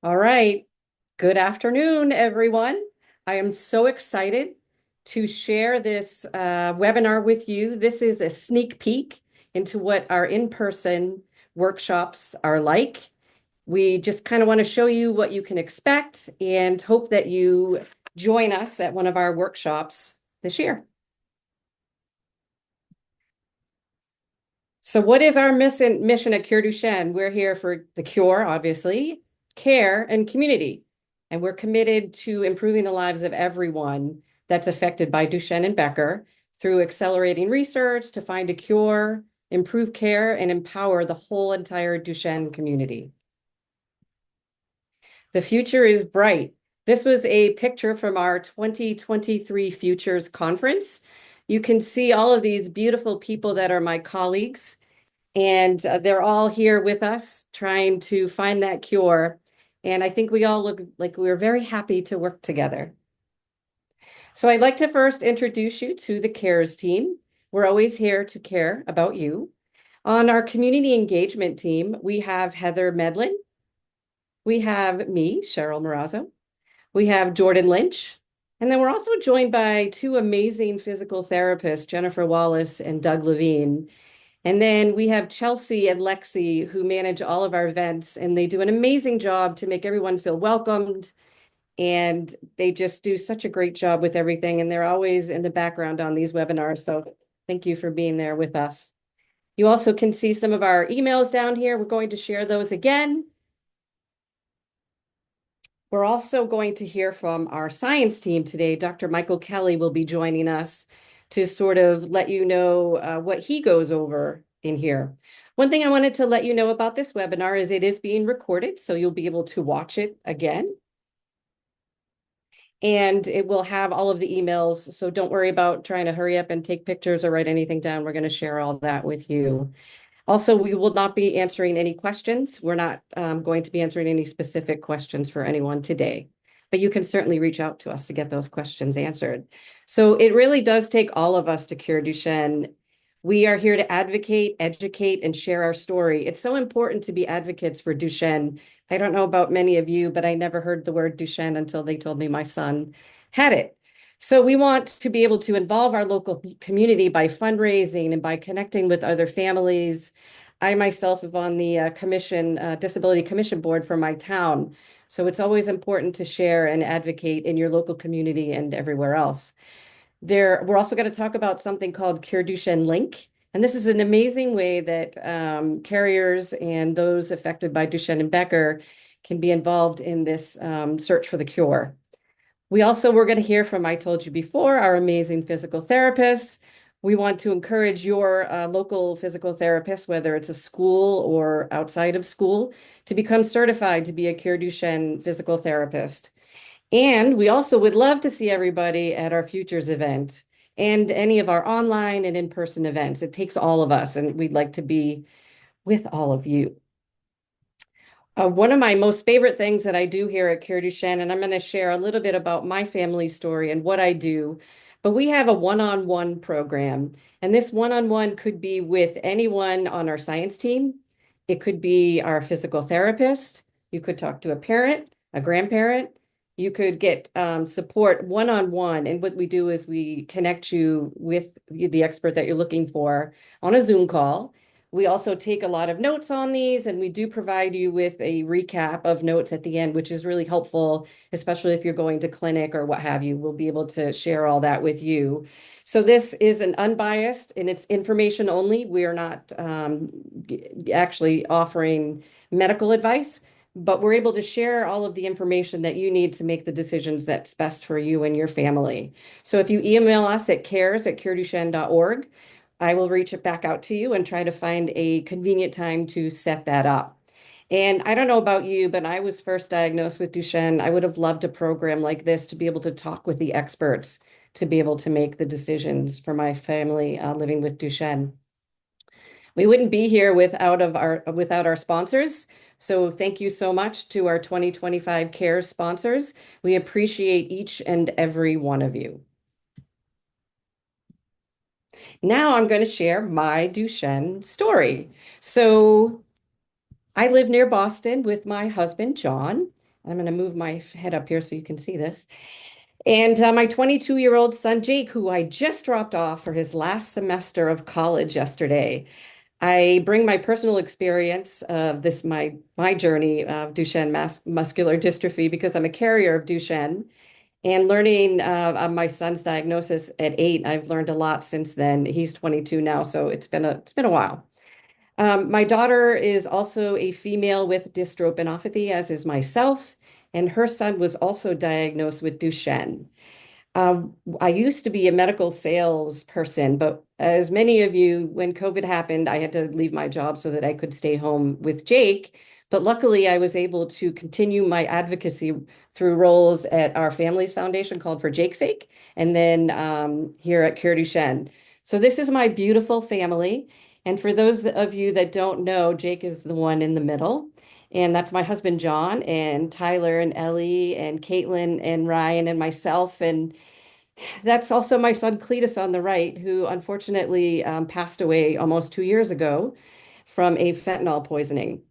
All right. Good afternoon, everyone. I am so excited to share this webinar with you. This is a sneak peek into what our in-person workshops are like. We just kind of want to show you what you can expect and hope that you join us at one of our workshops this year. So what is our mission at CureDuchenne? We're here for the cure, obviously, care, and community. And we're committed to improving the lives of everyone that's affected by Duchenne and Becker through accelerating research to find a cure, improve care, and empower the whole entire Duchenne community. The future is bright. This was a picture from our 2023 Futures Conference. You can see all of these beautiful people that are my colleagues. And they're all here with us trying to find that cure. And I think we all look like we're very happy to work together. So I'd like to first introduce you to the CARES team. We're always here to care about you. On our community engagement team, we have Heather Medlin. We have me, Sheryl Marrazzo. We have Jordan Lynch. And then we're also joined by two amazing physical therapists, Jennifer Wallace and Doug Levine. And then we have Chelsea and Lexi who manage all of our events, and they do an amazing job to make everyone feel welcomed. And they just do such a great job with everything. And they're always in the background on these webinars. So thank you for being there with us. You also can see some of our emails down here. We're going to share those again. We're also going to hear from our science team today. Dr. Michael Kelly will be joining us to sort of let you know what he goes over in here. One thing I wanted to let you know about this webinar is it is being recorded, so you'll be able to watch it again. And it will have all of the emails, so don't worry about trying to hurry up and take pictures or write anything down. We're going to share all that with you. Also, we will not be answering any questions. We're not going to be answering any specific questions for anyone today, but you can certainly reach out to us to get those questions answered. So it really does take all of us to cure Duchenne. We are here to advocate, educate, and share our story. It's so important to be advocates for Duchenne. I don't know about many of you, but I never heard the word Duchenne until they told me my son had it. So we want to be able to involve our local community by fundraising and by connecting with other families. I myself am on the Disability Commission Board for my town. So it's always important to share and advocate in your local community and everywhere else. We're also going to talk about something called CureDuchenne Link. And this is an amazing way that carriers and those affected by Duchenne and Becker can be involved in this search for the cure. We also were going to hear from, I told you before, our amazing physical therapists. We want to encourage your local physical therapist, whether it's a school or outside of school, to become certified to be a CureDuchenne physical therapist. And we also would love to see everybody at our Futures event and any of our online and in-person events. It takes all of us, and we'd like to be with all of you. One of my most favorite things that I do here at CureDuchenne, and I'm going to share a little bit about my family story and what I do, but we have a one-on-one program. And this one-on-one could be with anyone on our science team. It could be our physical therapist. You could talk to a parent, a grandparent. You could get support one-on-one. And what we do is we connect you with the expert that you're looking for on a Zoom call. We also take a lot of notes on these, and we do provide you with a recap of notes at the end, which is really helpful, especially if you're going to clinic or what have you. We'll be able to share all that with you. So this is an unbiased, and it's information only. We are not actually offering medical advice, but we're able to share all of the information that you need to make the decisions that's best for you and your family. So if you email us at cares@cureduchenne.org, I will reach it back out to you and try to find a convenient time to set that up. And I don't know about you, but I was first diagnosed with Duchenne. I would have loved a program like this to be able to talk with the experts, to be able to make the decisions for my family living with Duchenne. We wouldn't be here without our sponsors. So thank you so much to our 2025 CARES sponsors. We appreciate each and every one of you. Now I'm going to share my Duchenne story. So I live near Boston with my husband, John, I'm going to move my head up here so you can see this. And my 22-year-old son, Jake, who I just dropped off for his last semester of college yesterday. I bring my personal experience of this, my journey of Duchenne muscular dystrophy because I'm a carrier of Duchenne. And learning of my son's diagnosis at 8, I've learned a lot since then. He's 22 now, so it's been a while. My daughter is also a female with dystrophinopathy, as is myself, and her son was also diagnosed with Duchenne. I used to be a medical sales person, but as many of you, when COVID happened, I had to leave my job so that I could stay home with Jake. But luckily, I was able to continue my advocacy through roles at our family's foundation called For Jake's Sake, and then here at CureDuchenne. So this is my beautiful family. And for those of you that don't know, Jake is the one in the middle. And that's my husband, John, and Tyler, and Ellie, and Caitlin, and Ryan, and myself. And that's also my son, Cletus, on the right, who unfortunately passed away almost 2 years ago from a fentanyl poisoning.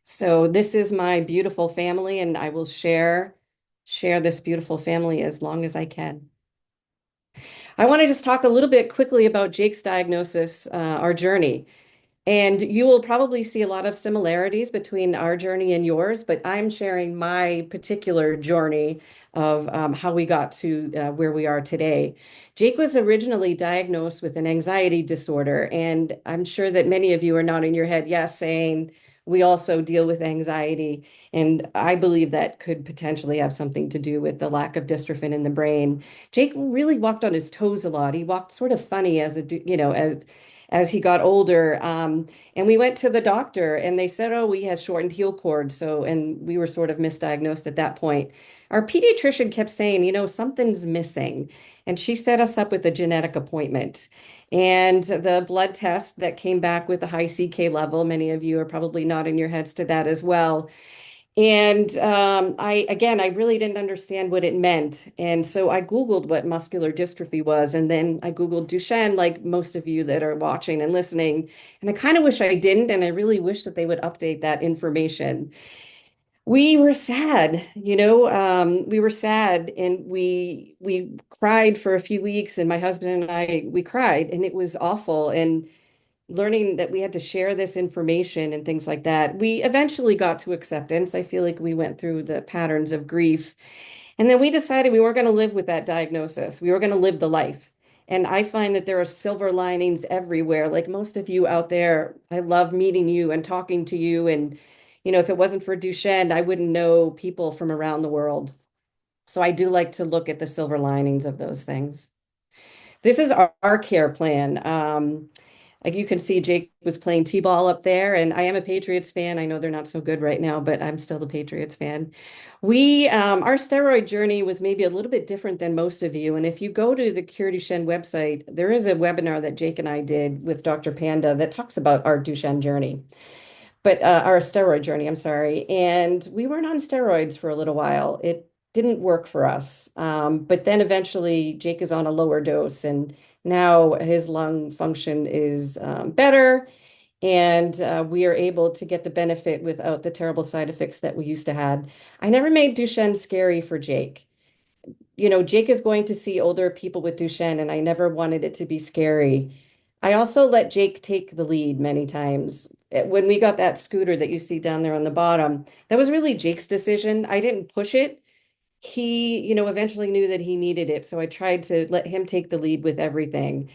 So this is my beautiful family, and I will share this beautiful family as long as I can. I want to just talk a little bit quickly about Jake's diagnosis, our journey. And you will probably see a lot of similarities between our journey and yours, but I'm sharing my particular journey of how we got to where we are today. Jake was originally diagnosed with an anxiety disorder, and I'm sure that many of you are nodding your head, yes, saying we also deal with anxiety. And I believe that could potentially have something to do with the lack of dystrophin in the brain. Jake really walked on his toes a lot. He walked sort of funny as he got older. And we went to the doctor and they said, oh, he has shortened heel cord. So, and we were sort of misdiagnosed at that point. Our pediatrician kept saying, something's missing. And she set us up with a genetic appointment. And the blood test that came back with a high CK level, many of you are probably nodding your heads to that as well. And I really didn't understand what it meant. And so I Googled what muscular dystrophy was. And then I Googled Duchenne, like most of you that are watching and listening. And I kind of wish I didn't. And I really wish that they would update that information. We were sad, we were sad and we cried for a few weeks. And my husband and we cried and it was awful. And learning that we had to share this information and things like that. We eventually got to acceptance. I feel like we went through the patterns of grief. And then we decided we weren't going to live with that diagnosis. We were going to live the life. And I find that there are silver linings everywhere. Like most of you out there, I love meeting you and talking to you. And, if it wasn't for Duchenne, I wouldn't know people from around the world. So I do like to look at the silver linings of those things. This is our care plan. Like you can see, Jake was playing T-ball up there, and I am a Patriots fan. I know they're not so good right now, but I'm still the Patriots fan. Our steroid journey was maybe a little bit different than most of you. And if you go to the Cure Duchenne website, there is a webinar that Jake and I did with Dr. Panda that talks about our Duchenne journey, but our steroid journey, I'm sorry. And we weren't on steroids for a little while. It didn't work for us. But then eventually Jake is on a lower dose and now his lung function is better. And we are able to get the benefit without the terrible side effects that we used to had. I never made Duchenne scary for Jake. Jake is going to see older people with Duchenne, and I never wanted it to be scary. I also let Jake take the lead many times. When we got that scooter that you see down there on the bottom, that was really Jake's decision. I didn't push it. He, eventually knew that he needed it. So I tried to let him take the lead with everything.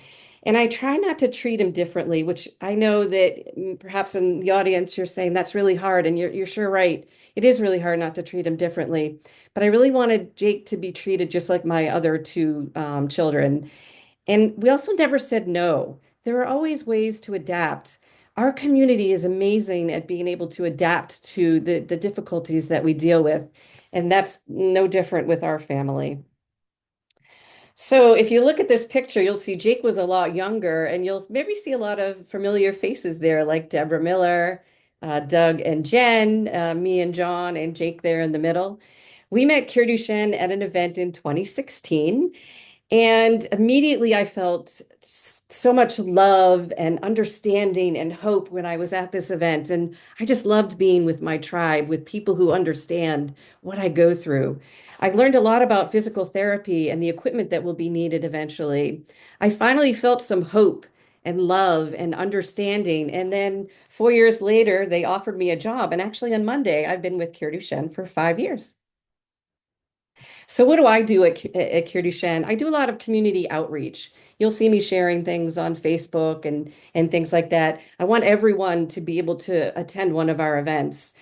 And I try not to treat him differently, which I know that perhaps in the audience you're saying that's really hard, and you're sure right. It is really hard not to treat him differently. But I really wanted Jake to be treated just like my other two children. And we also never said no. There are always ways to adapt. Our community is amazing at being able to adapt to the difficulties that we deal with. And that's no different with our family. So if you look at this picture, you'll see Jake was a lot younger, and you'll maybe see a lot of familiar faces there, like Deborah Miller, Doug and Jen, me and John, and Jake there in the middle. We met Cure Duchenne at an event in 2016. And immediately I felt so much love and understanding and hope when I was at this event. And I just loved being with my tribe, with people who understand what I go through. I learned a lot about physical therapy and the equipment that will be needed eventually. I finally felt some hope and love and understanding. And then 4 years later, they offered me a job. And actually, on Monday, I've been with CureDuchenne for 5 years. So what do I do at CureDuchenne? I do a lot of community outreach. You'll see me sharing things on Facebook and things like that. I want everyone to be able to attend one of our events,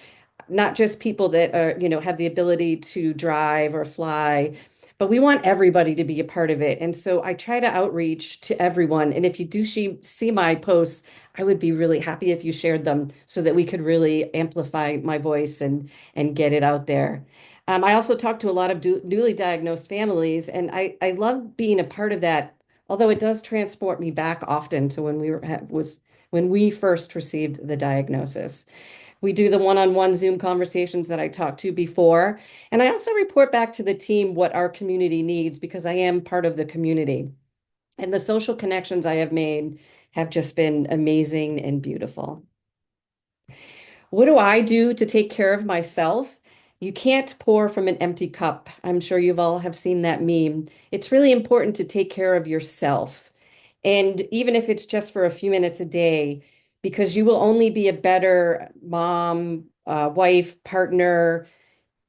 not just people that are, have the ability to drive or fly, but we want everybody to be a part of it. And so I try to outreach to everyone. And if you do see my posts, I would be really happy if you shared them so that we could really amplify my voice and get it out there. I also talk to a lot of newly diagnosed families, and I love being a part of that, although it does transport me back often to when we first received the diagnosis. We do the one-on-one Zoom conversations that I talked to before. And I also report back to the team what our community needs because I am part of the community. And the social connections I have made have just been amazing and beautiful. What do I do to take care of myself? You can't pour from an empty cup. I'm sure you've all have seen that meme. It's really important to take care of yourself. And even if it's just for a few minutes a day, because you will only be a better mom, wife, partner,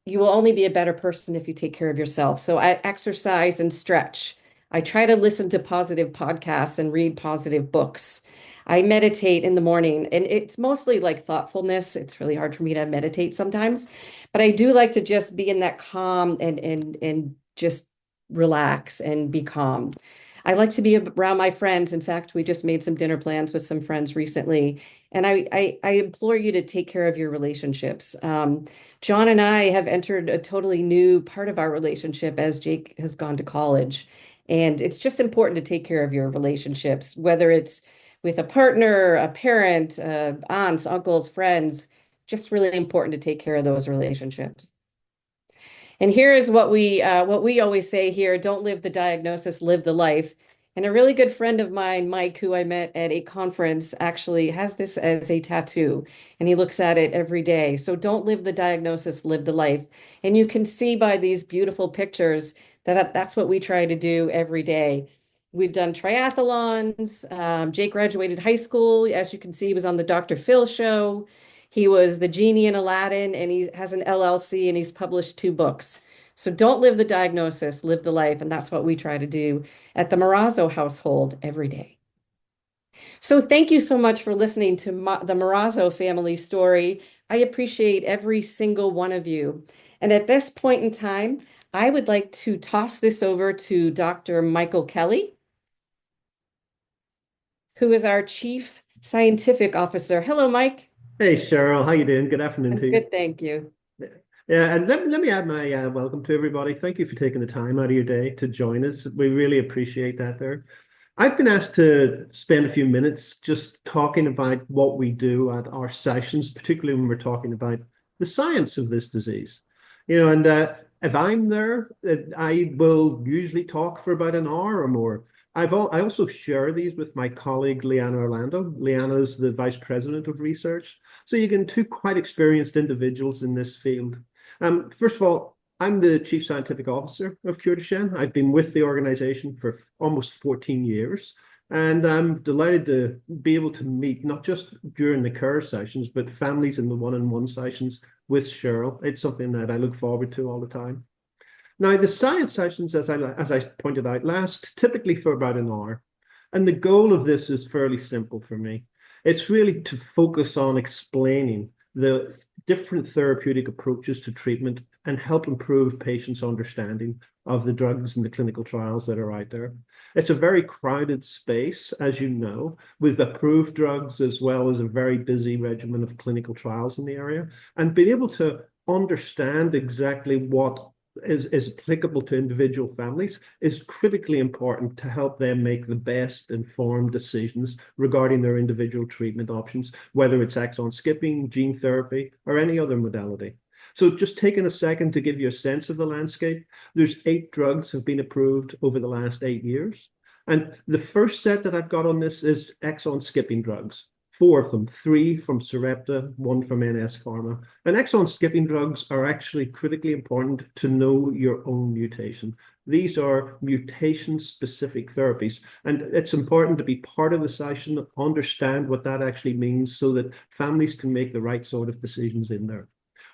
you will only be a better person if you take care of yourself. So I exercise and stretch. I try to listen to positive podcasts and read positive books. I meditate in the morning, and it's mostly like thoughtfulness. It's really hard for me to meditate sometimes, but I do like to just be in that calm and just relax and be calm. I like to be around my friends. In fact, we just made some dinner plans with some friends recently, and I implore you to take care of your relationships. John and I have entered a totally new part of our relationship as Jake has gone to college. And it's just important to take care of your relationships, whether it's with a partner, a parent, aunts, uncles, friends, just really important to take care of those relationships. And here is what we always say here, don't live the diagnosis, live the life. And a really good friend of mine, Mike, who I met at a conference, actually has this as a tattoo, and he looks at it every day. So don't live the diagnosis, live the life. And you can see by these beautiful pictures that that's what we try to do every day. We've done triathlons. Jake graduated high school. As you can see, he was on the Dr. Phil show. He was the genie in Aladdin, and he has an LLC, and he's published 2 books. So don't live the diagnosis, live the life. And that's what we try to do at the Marrazzo household every day. So thank you so much for listening to the Marrazzo family story. I appreciate every single one of you. And at this point in time, I would like to toss this over to Dr. Michael Kelly, who is our Chief Scientific Officer. Hello, Mike. Hey Sheryl, how you doing? Good afternoon I'm to you. good, thank you. Yeah, and let me add my welcome to everybody. Thank you for taking the time out of your day to join us. We really appreciate that there. I've been asked to spend a few minutes just talking about what we do at our sessions, particularly when we're talking about the science of this disease. And if I'm there, I will usually talk for about an hour or more. I also share these with my colleague Leanna Orlando. Leanna's the vice president of research. So you get two quite experienced individuals in this field. First of all, I'm the Chief Scientific Officer of CureDuchenne. I've been with the organization for almost 14 years, and I'm delighted to be able to meet not just during the care sessions, but families in the one-on-one sessions with Sheryl. It's something that I look forward to all the time. Now, the science sessions, as I pointed out, last typically for about an hour. And the goal of this is fairly simple for me. It's really to focus on explaining the different therapeutic approaches to treatment and help improve patients' understanding of the drugs and the clinical trials that are out there. It's a very crowded space, as you know, with approved drugs as well as a very busy regimen of clinical trials in the area. And being able to understand exactly what is applicable to individual families is critically important to help them make the best informed decisions regarding their individual treatment options, whether it's exon skipping, gene therapy, or any other modality. So just taking a second to give you a sense of the landscape, there's 8 drugs have been approved over the last 8 years. And the first set that I've got on this is exon skipping drugs. 4 of them, 3 from Sarepta, 1 from NS Pharma. And exon skipping drugs are actually critically important to know your own mutation. These are mutation-specific therapies, and it's important to be part of the session, understand what that actually means so that families can make the right sort of decisions in there.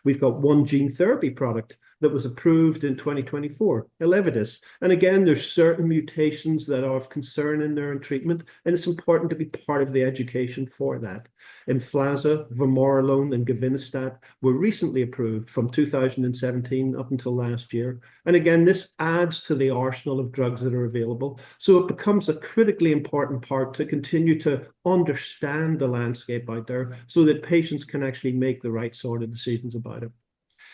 We've got one gene therapy product that was approved in 2024, Elevidys. And again, there's certain mutations that are of concern in there in treatment, and it's important to be part of the education for that. Emflaza, vamorolone, and gavinostat were recently approved from 2017 up until last year. And again, this adds to the arsenal of drugs that are available. So it becomes a critically important part to continue to understand the landscape out there so that patients can actually make the right sort of decisions about it.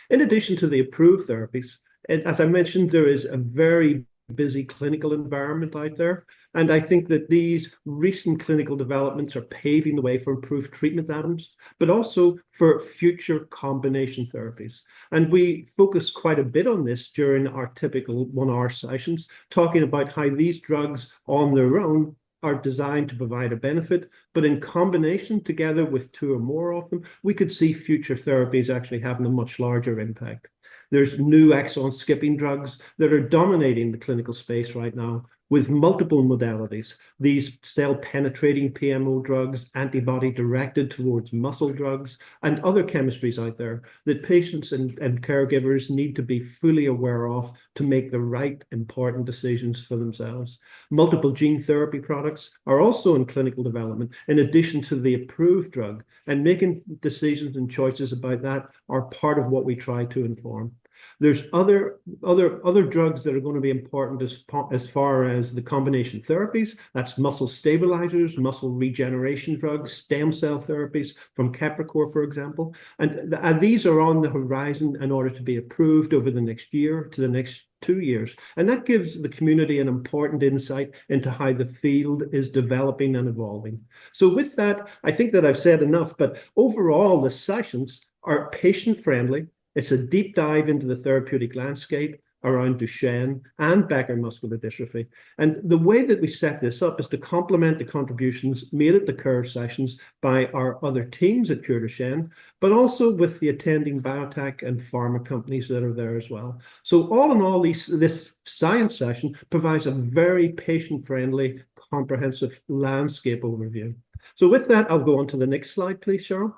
In addition to the approved therapies, as I mentioned, there is a very busy clinical environment out there. And I think that these recent clinical developments are paving the way for improved treatment outcomes, but also for future combination therapies. And we focus quite a bit on this during our typical 1 hour sessions, talking about how these drugs on their own are designed to provide a benefit, but in combination together with 2 or more of them, we could see future therapies actually having a much larger impact. There's new exon skipping drugs that are dominating the clinical space right now with multiple modalities. These cell-penetrating PMO drugs, antibody directed towards muscle drugs, and other chemistries out there that patients and caregivers need to be fully aware of to make the right important decisions for themselves. Multiple gene therapy products are also in clinical development in addition to the approved drug, and making decisions and choices about that are part of what we try to inform. There's other drugs that are going to be important as far as the combination therapies. That's muscle stabilizers, muscle regeneration drugs, stem cell therapies from Capricor, for example. And these are on the horizon in order to be approved over the next year to the next 2 years. And that gives the community an important insight into how the field is developing and evolving. So with that, I think that I've said enough, but overall, the sessions are patient-friendly. It's a deep dive into the therapeutic landscape around Duchenne and Becker muscular dystrophy. And the way that we set this up is to complement the contributions made at the CURE sessions by our other teams at CureDuchenne, but also with the attending biotech and pharma companies that are there as well. So all in all, this science session provides a very patient-friendly, comprehensive landscape overview. So with that, I'll go on to the next slide, please, Sheryl.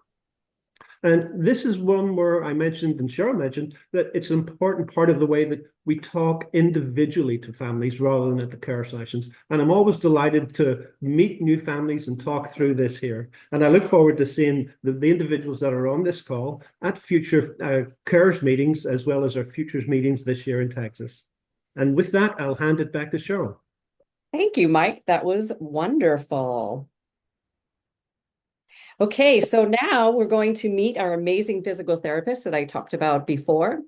And this is one where I mentioned, and Sheryl mentioned, that it's an important part of the way that we talk individually to families rather than at the care sessions. And I'm always delighted to meet new families and talk through this here. And I look forward to seeing the individuals that are on this call at future CARES meetings, as well as our futures meetings this year in Texas. And with that, I'll hand it back to Sheryl. Thank you, Mike. That was wonderful. Okay, so now we're going to meet our amazing physical therapists that I talked about before,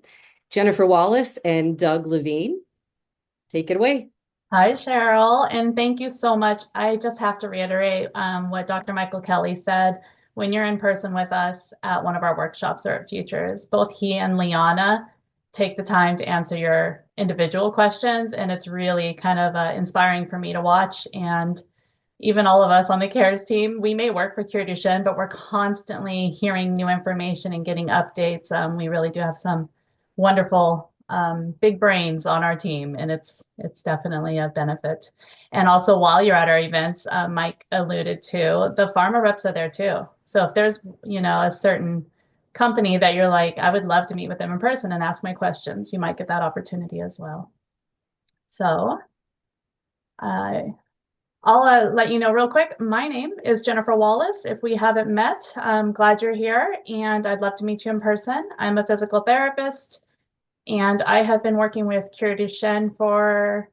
Jennifer Wallace and Doug Levine. Take it away. Hi, Sheryl, and thank you so much. I just have to reiterate what Dr. Michael Kelly said. When you're in person with us at one of our workshops or at Futures, both he and Liana take the time to answer your individual questions, and it's really kind of inspiring for me to watch. And even all of us on the CARES team, we may work for CureDuchenne, but we're constantly hearing new information and getting updates. We really do have some wonderful big brains on our team, and it's definitely a benefit. And also, while you're at our events, Mike alluded to, the pharma reps are there too. So if there's a certain company that you're like, I would love to meet with them in person and ask my questions, you might get that opportunity as well. So I'll let you know real quick. My name is Jennifer Wallace. If we haven't met, I'm glad you're here, and I'd love to meet you in person. I'm a physical therapist, and I have been working with CureDuchenne for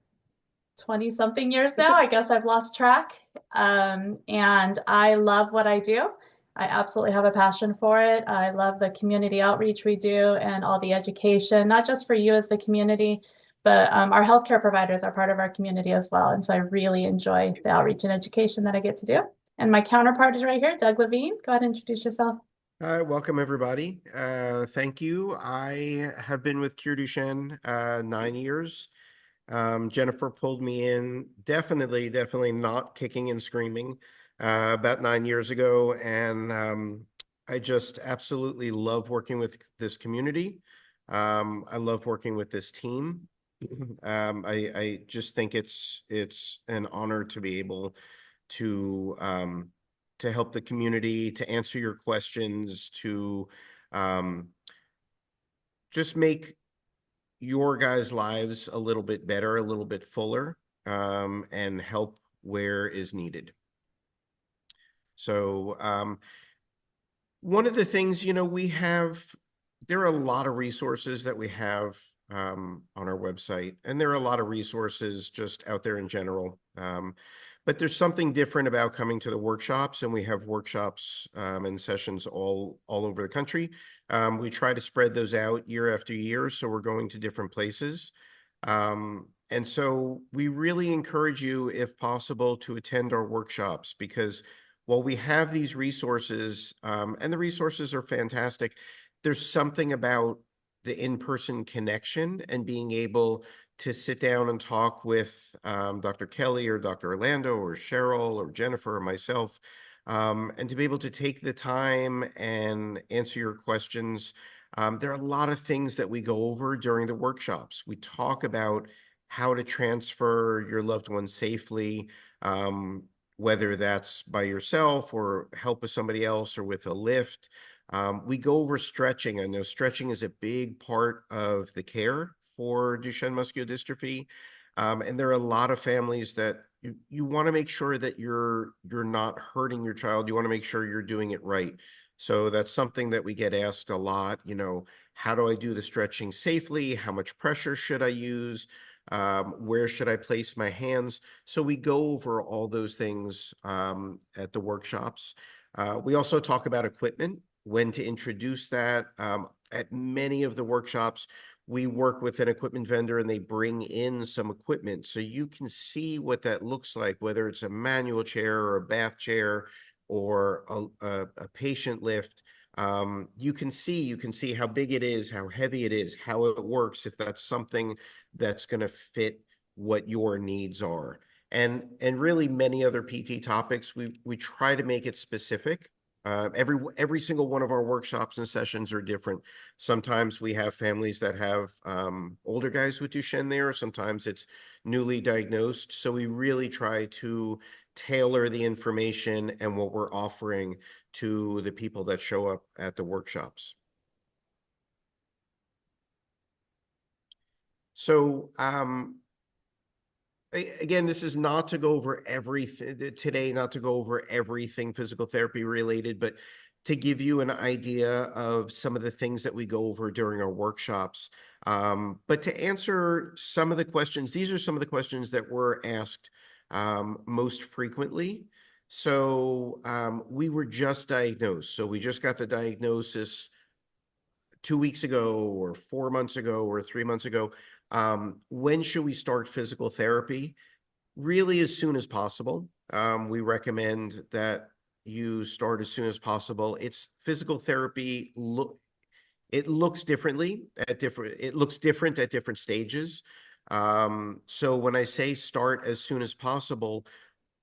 20-something years now. I guess I've lost track. And I love what I do. I absolutely have a passion for it. I love the community outreach we do and all the education, not just for you as the community, but our healthcare providers are part of our community as well. And so I really enjoy the outreach and education that I get to do. And my counterpart is right here, Doug Levine. Go ahead and introduce yourself. Welcome everybody. Thank you. I have been with CureDuchenne 9 years. Jennifer pulled me in, definitely not kicking and screaming, about 9 years ago, and I just absolutely love working with this community. I love working with this team. I just think it's an honor to be able to help the community, to answer your questions, to um, just make your guys' lives a little bit better, a little bit fuller, and help where is needed. So one of the things, there are a lot of resources that we have on our website, and there are a lot of resources just out there in general. But there's something different about coming to the workshops, and we have workshops and sessions all over the country. We try to spread those out year after year, so we're going to different places. And so we really encourage you, if possible, to attend our workshops, because while we have these resources, and the resources are fantastic, there's something about the in-person connection and being able to sit down and talk with Dr. Kelly or Dr. Orlando or Sheryl or Jennifer or myself, and to be able to take the time and answer your questions. There are a lot of things that we go over during the workshops. We talk about how to transfer your loved one safely, whether that's by yourself or help with somebody else or with a lift. We go over stretching. I know stretching is a big part of the care for Duchenne muscular dystrophy. And there are a lot of families that you want to make sure that you're not hurting your child. You want to make sure you're doing it right. So that's something that we get asked a lot, how do I do the stretching safely? How much pressure should I use? Where should I place my hands? So we go over all those things at the workshops. We also talk about equipment, when to introduce that. At many of the workshops, we work with an equipment vendor and they bring in some equipment so you can see what that looks like, whether it's a manual chair or a bath chair or a patient lift. You can see how big it is, how heavy it is, how it works, if that's something that's going to fit what your needs are. And really many other PT topics, we try to make it specific. Every single one of our workshops and sessions are different. Sometimes we have families that have older guys with Duchenne there. Sometimes it's newly diagnosed. So we really try to tailor the information and what we're offering to the people that show up at the workshops. So again, this is not to go over everything today, not to go over everything physical therapy related, but to give you an idea of some of the things that we go over during our workshops. But to answer some of the questions, these are some of the questions that were asked most frequently. So we were just diagnosed. So we just got the diagnosis 2 weeks ago or 4 months ago or 3 months ago. When should we start physical therapy? Really, as soon as possible. We recommend that you start as soon as possible. It's physical therapy. It looks differently at different stages. So when I say start as soon as possible,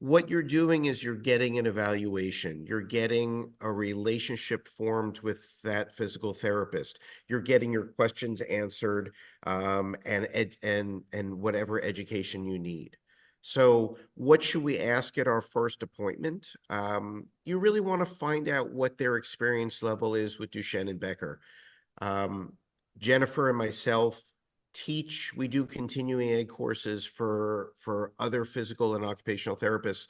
what you're doing is you're getting an evaluation. You're getting a relationship formed with that physical therapist. You're getting your questions answered, and whatever education you need. So what should we ask at our first appointment? You really want to find out what their experience level is with Duchenne and Becker. Jennifer and myself we do continuing ed courses for other physical and occupational therapists.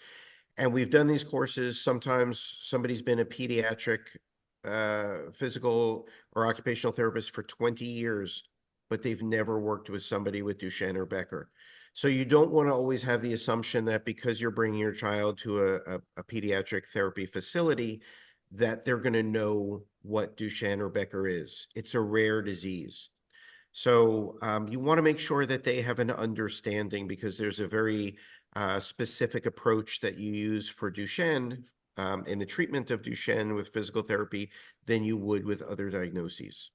And we've done these courses. Sometimes somebody's been a pediatric physical or occupational therapist for 20 years, but they've never worked with somebody with Duchenne or Becker. So you don't want to always have the assumption that because you're bringing your child to a pediatric therapy facility, that they're going to know what Duchenne or Becker is. It's a rare disease. So you want to make sure that they have an understanding, because there's a very specific approach that you use for Duchenne in the treatment of Duchenne with physical therapy than you would with other diagnoses.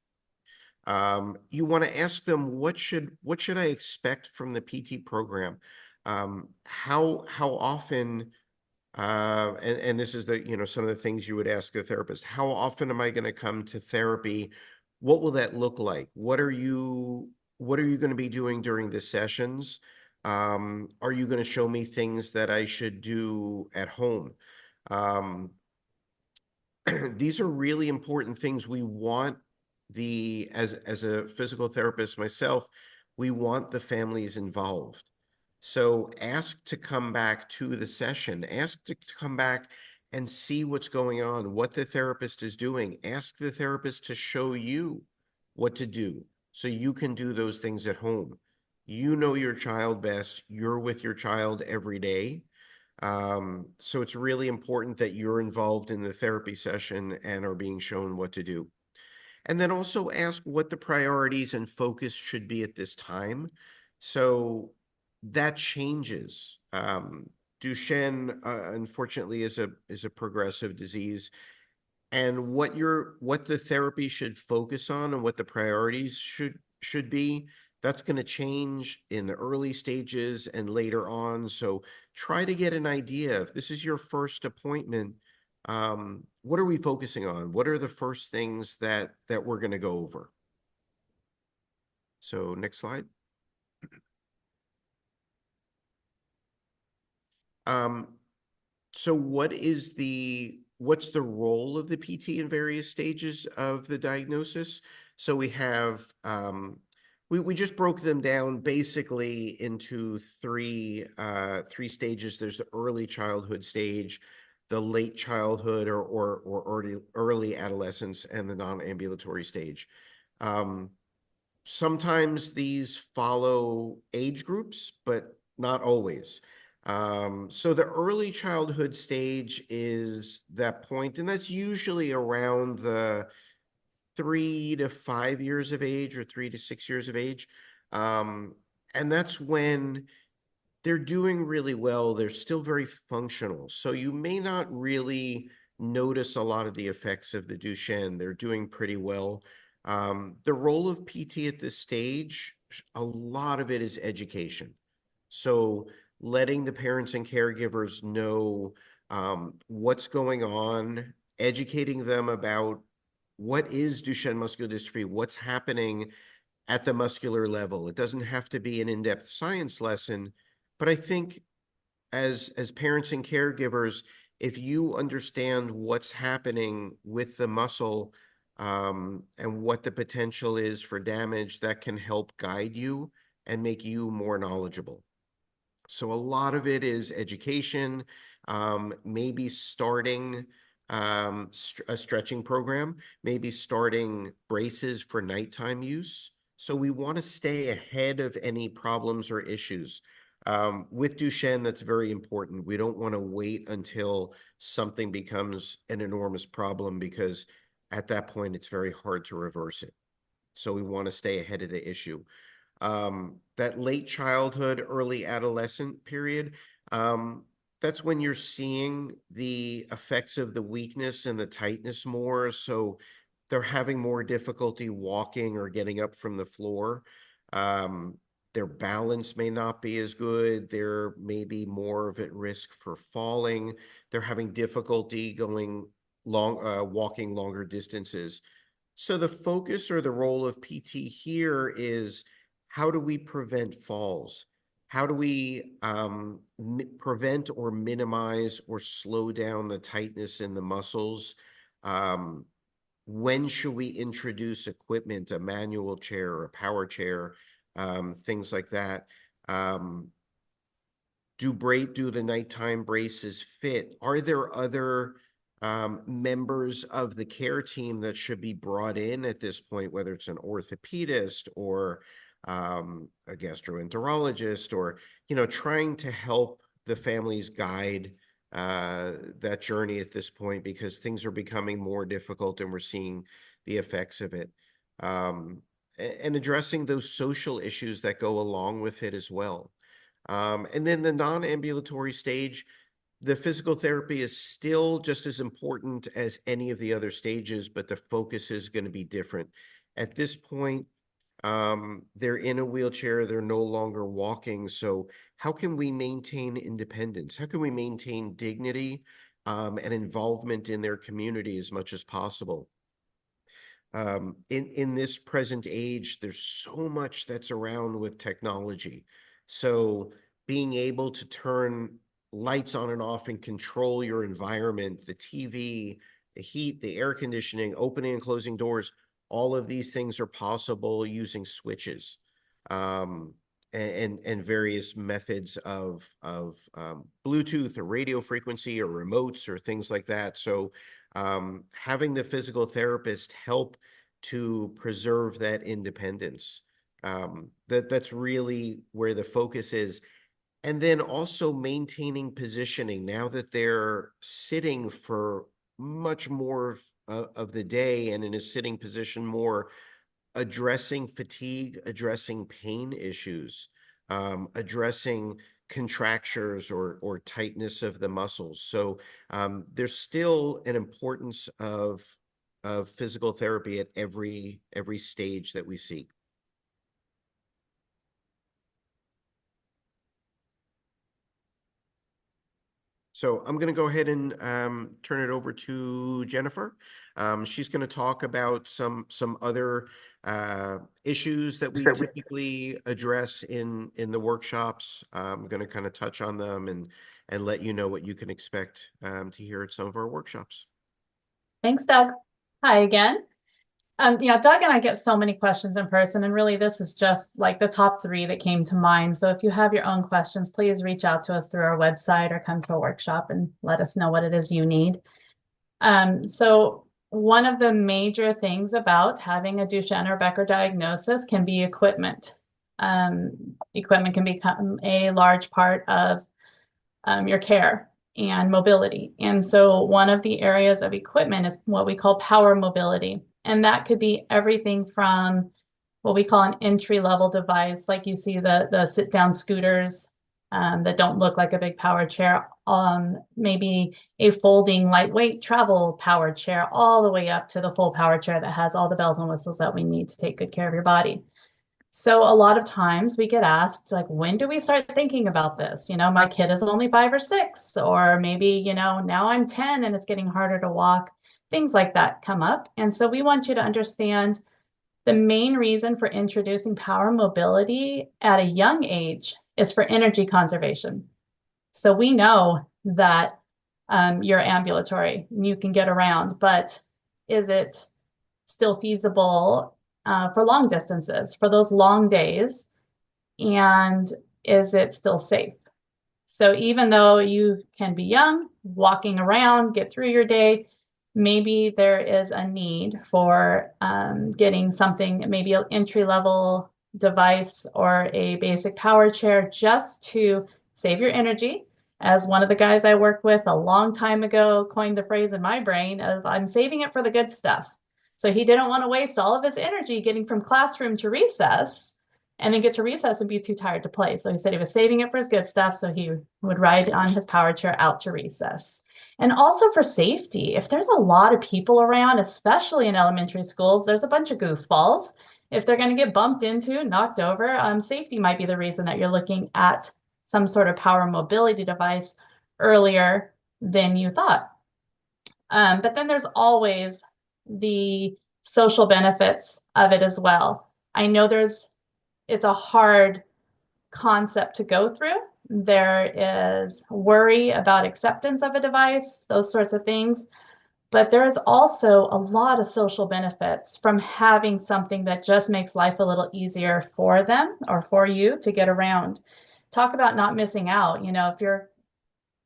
You want to ask them, what should I expect from the PT program? How often, and this is some of the things you would ask the therapist. How often am I going to come to therapy? What will that look like? What are you going to be doing during the sessions? Are you going to show me things that I should do at home? These are really important things. We want as a physical therapist myself, we want the families involved. So ask to come back to the session, ask to come back and see what's going on, what the therapist is doing. Ask the therapist to show you what to do so you can do those things at home. You know your child best. You're with your child every day. So it's really important that you're involved in the therapy session and are being shown what to do. And then also ask what the priorities and focus should be at this time. So that changes. Duchenne, unfortunately, is a progressive disease, and what the therapy should focus on and what the priorities should be, that's going to change in the early stages and later on. So try to get an idea. If this is your first appointment, what are we focusing on? What are the first things that we're going to go over? So next slide. So what's the role of the PT in various stages of the diagnosis? So we have, we just broke them down basically into three stages. There's the early childhood stage, the late childhood or early adolescence, and the non-ambulatory stage. Sometimes these follow age groups, but not always. So the early childhood stage is that point, and that's usually around the 3 to 5 years of age or 3 to 6 years of age. And that's when they're doing really well. They're still very functional. So you may not really notice a lot of the effects of the Duchenne. They're doing pretty well. The role of PT at this stage, a lot of it is education. So letting the parents and caregivers know what's going on, educating them about what is Duchenne muscular dystrophy, what's happening at the muscular level. It doesn't have to be an in-depth science lesson, but I think as parents and caregivers, if you understand what's happening with the muscle and what the potential is for damage, that can help guide you and make you more knowledgeable. So a lot of it is education, maybe starting a stretching program, maybe starting braces for nighttime use. So we want to stay ahead of any problems or issues. With Duchenne, that's very important. We don't want to wait until something becomes an enormous problem, because at that point, it's very hard to reverse it. So we want to stay ahead of the issue. That late childhood, early adolescent period, that's when you're seeing the effects of the weakness and the tightness more. So they're having more difficulty walking or getting up from the floor. Their balance may not be as good. They're maybe more of at risk for falling. They're having difficulty walking longer distances. So the focus or the role of PT here is, how do we prevent falls? How do we prevent or minimize or slow down the tightness in the muscles? When should we introduce equipment, a manual chair or a power chair, things like that? Do the nighttime braces fit? Are there other members of the care team that should be brought in at this point, whether it's an orthopedist or a gastroenterologist, or trying to help the families guide that journey at this point, because things are becoming more difficult and we're seeing the effects of it, and addressing those social issues that go along with it as well. And then the non-ambulatory stage, The physical therapy is still just as important as any of the other stages, but the focus is going to be different. At this point, they're in a wheelchair, they're no longer walking. So how can we maintain independence? How can we maintain dignity, and involvement in their community as much as possible? In this present age, there's so much that's around with technology. So being able to turn lights on and off and control your environment, the TV, the heat, the air conditioning, opening and closing doors, all of these things are possible using switches, and various methods of Bluetooth or radio frequency or remotes or things like that. So having the physical therapist help to preserve that independence, that's really where the focus is. And then also maintaining positioning now that they're sitting for much more of the day and in a sitting position more, addressing fatigue, addressing pain issues, addressing contractures or tightness of the muscles. So there's still an importance of physical therapy at every stage that we see. So I'm going to go ahead and turn it over to Jennifer. She's going to talk about some other issues that we typically address in the workshops. I'm going to kind of touch on them and let you know what you can expect to hear at some of our workshops. Thanks, Doug. Hi again. Doug and I get so many questions in person, and really this is just like the top 3 that came to mind. So if you have your own questions, please reach out to us through our website or come to a workshop and let us know what it is you need. So one of the major things about having a Duchenne or Becker diagnosis can be equipment. Equipment can become a large part of your care and mobility. And so one of the areas of equipment is what we call power mobility. And that could be everything from what we call an entry-level device, like you see the sit-down scooters that don't look like a big power chair, maybe a folding lightweight travel power chair, all the way up to the full power chair that has all the bells and whistles that we need to take good care of your body. So a lot of times we get asked, like, when do we start thinking about this? My kid is only 5 or 6, or maybe, now I'm 10 and it's getting harder to walk. Things like that come up. And so we want you to understand the main reason for introducing power mobility at a young age is for energy conservation. So we know that you're ambulatory, you can get around, but is it still feasible for long distances, for those long days? And is it still safe? So even though you can be young, walking around, get through your day, maybe there is a need for getting something, maybe an entry-level device or a basic power chair, just to save your energy. As one of the guys I worked with a long time ago coined the phrase in my brain of, I'm saving it for the good stuff. So he didn't want to waste all of his energy getting from classroom to recess and then get to recess and be too tired to play. So he said he was saving it for his good stuff, so he would ride on his power chair out to recess. And also for safety, if there's a lot of people around, especially in elementary schools, there's a bunch of goofballs. If they're going to get bumped into, knocked over, safety might be the reason that you're looking at some sort of power mobility device earlier than you thought. But then there's always the social benefits of it as well. I know it's a hard concept to go through. There is worry about acceptance of a device, those sorts of things. But there is also a lot of social benefits from having something that just makes life a little easier for them or for you to get around. Talk about not missing out. If you're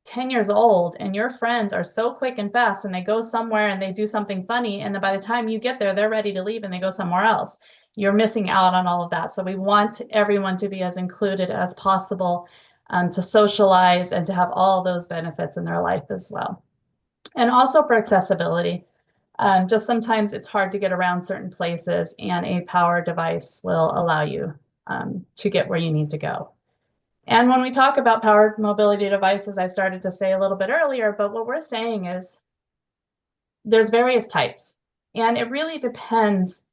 10 years old and your friends are so quick and fast and they go somewhere and they do something funny, and then by the time you get there, they're ready to leave and they go somewhere else, you're missing out on all of that. So we want everyone to be as included as possible, to socialize and to have all those benefits in their life as well. And also for accessibility, just sometimes it's hard to get around certain places, and a power device will allow you to get where you need to go. And when we talk about powered mobility devices, I started to say a little bit earlier, but what we're saying is there's various types, and it really depends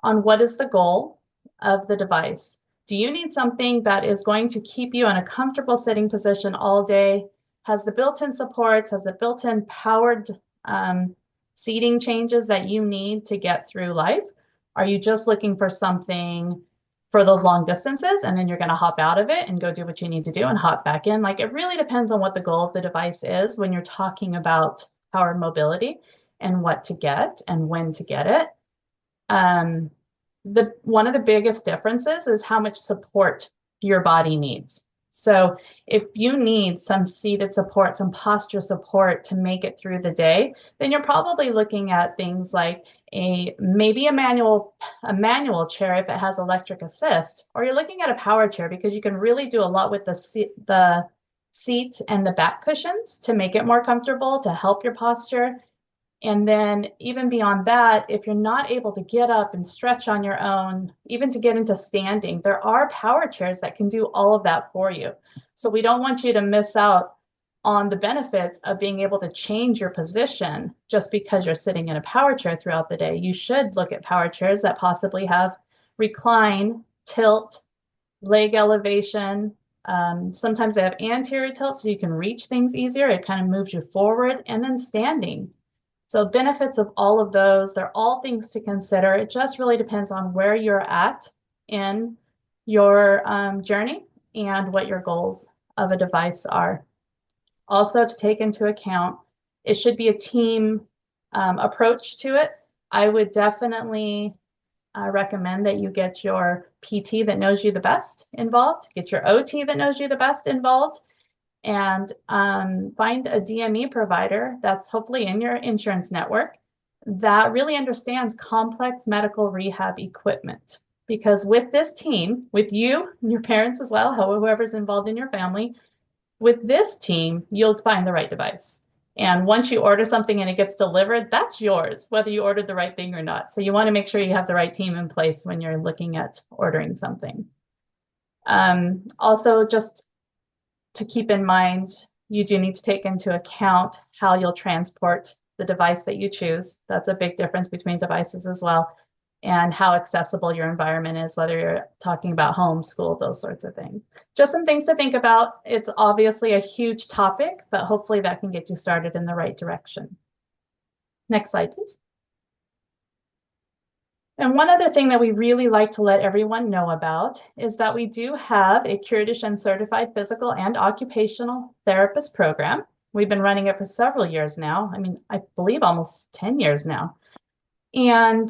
on what is the goal of the device. Do you need something that is going to keep you in a comfortable sitting position all day, has the built-in supports, has the built-in powered seating changes that you need to get through life? Are you just looking for something for those long distances, and then you're going to hop out of it and go do what you need to do and hop back in? Like, it really depends on what the goal of the device is when you're talking about powered mobility and what to get and when to get it. One of the biggest differences is how much support your body needs. So if you need some seated support, some posture support to make it through the day, then you're probably looking at things like maybe a manual chair if it has electric assist, or you're looking at a power chair because you can really do a lot with the seat and the back cushions to make it more comfortable, to help your posture. And then even beyond that, if you're not able to get up and stretch on your own, even to get into standing, there are power chairs that can do all of that for you. So we don't want you to miss out on the benefits of being able to change your position just because you're sitting in a power chair throughout the day. You should look at power chairs that possibly have recline, tilt, leg elevation. Sometimes they have anterior tilt so you can reach things easier. It kind of moves you forward, and then standing. So benefits of all of those, they're all things to consider. It just really depends on where you're at in your journey and what your goals of a device are. Also, to take into account, it should be a team approach to it. I would definitely recommend that you get your PT that knows you the best involved, get your OT that knows you the best involved, and find a DME provider that's hopefully in your insurance network that really understands complex medical rehab equipment. Because with this team, with you and your parents as well, whoever's involved in your family, with this team, you'll find the right device. And once you order something and it gets delivered, that's yours, whether you ordered the right thing or not. So you want to make sure you have the right team in place when you're looking at ordering something. Also, just to keep in mind, you do need to take into account how you'll transport the device that you choose. That's a big difference between devices as well, and how accessible your environment is, whether you're talking about home, school, those sorts of things. Just some things to think about. It's obviously a huge topic, but hopefully that can get you started in the right direction. Next slide, please. And one other thing that we really like to let everyone know about is that we do have a CureDuchenne certified physical and occupational therapist program. We've been running it for several years now. I mean, I believe almost 10 years now. And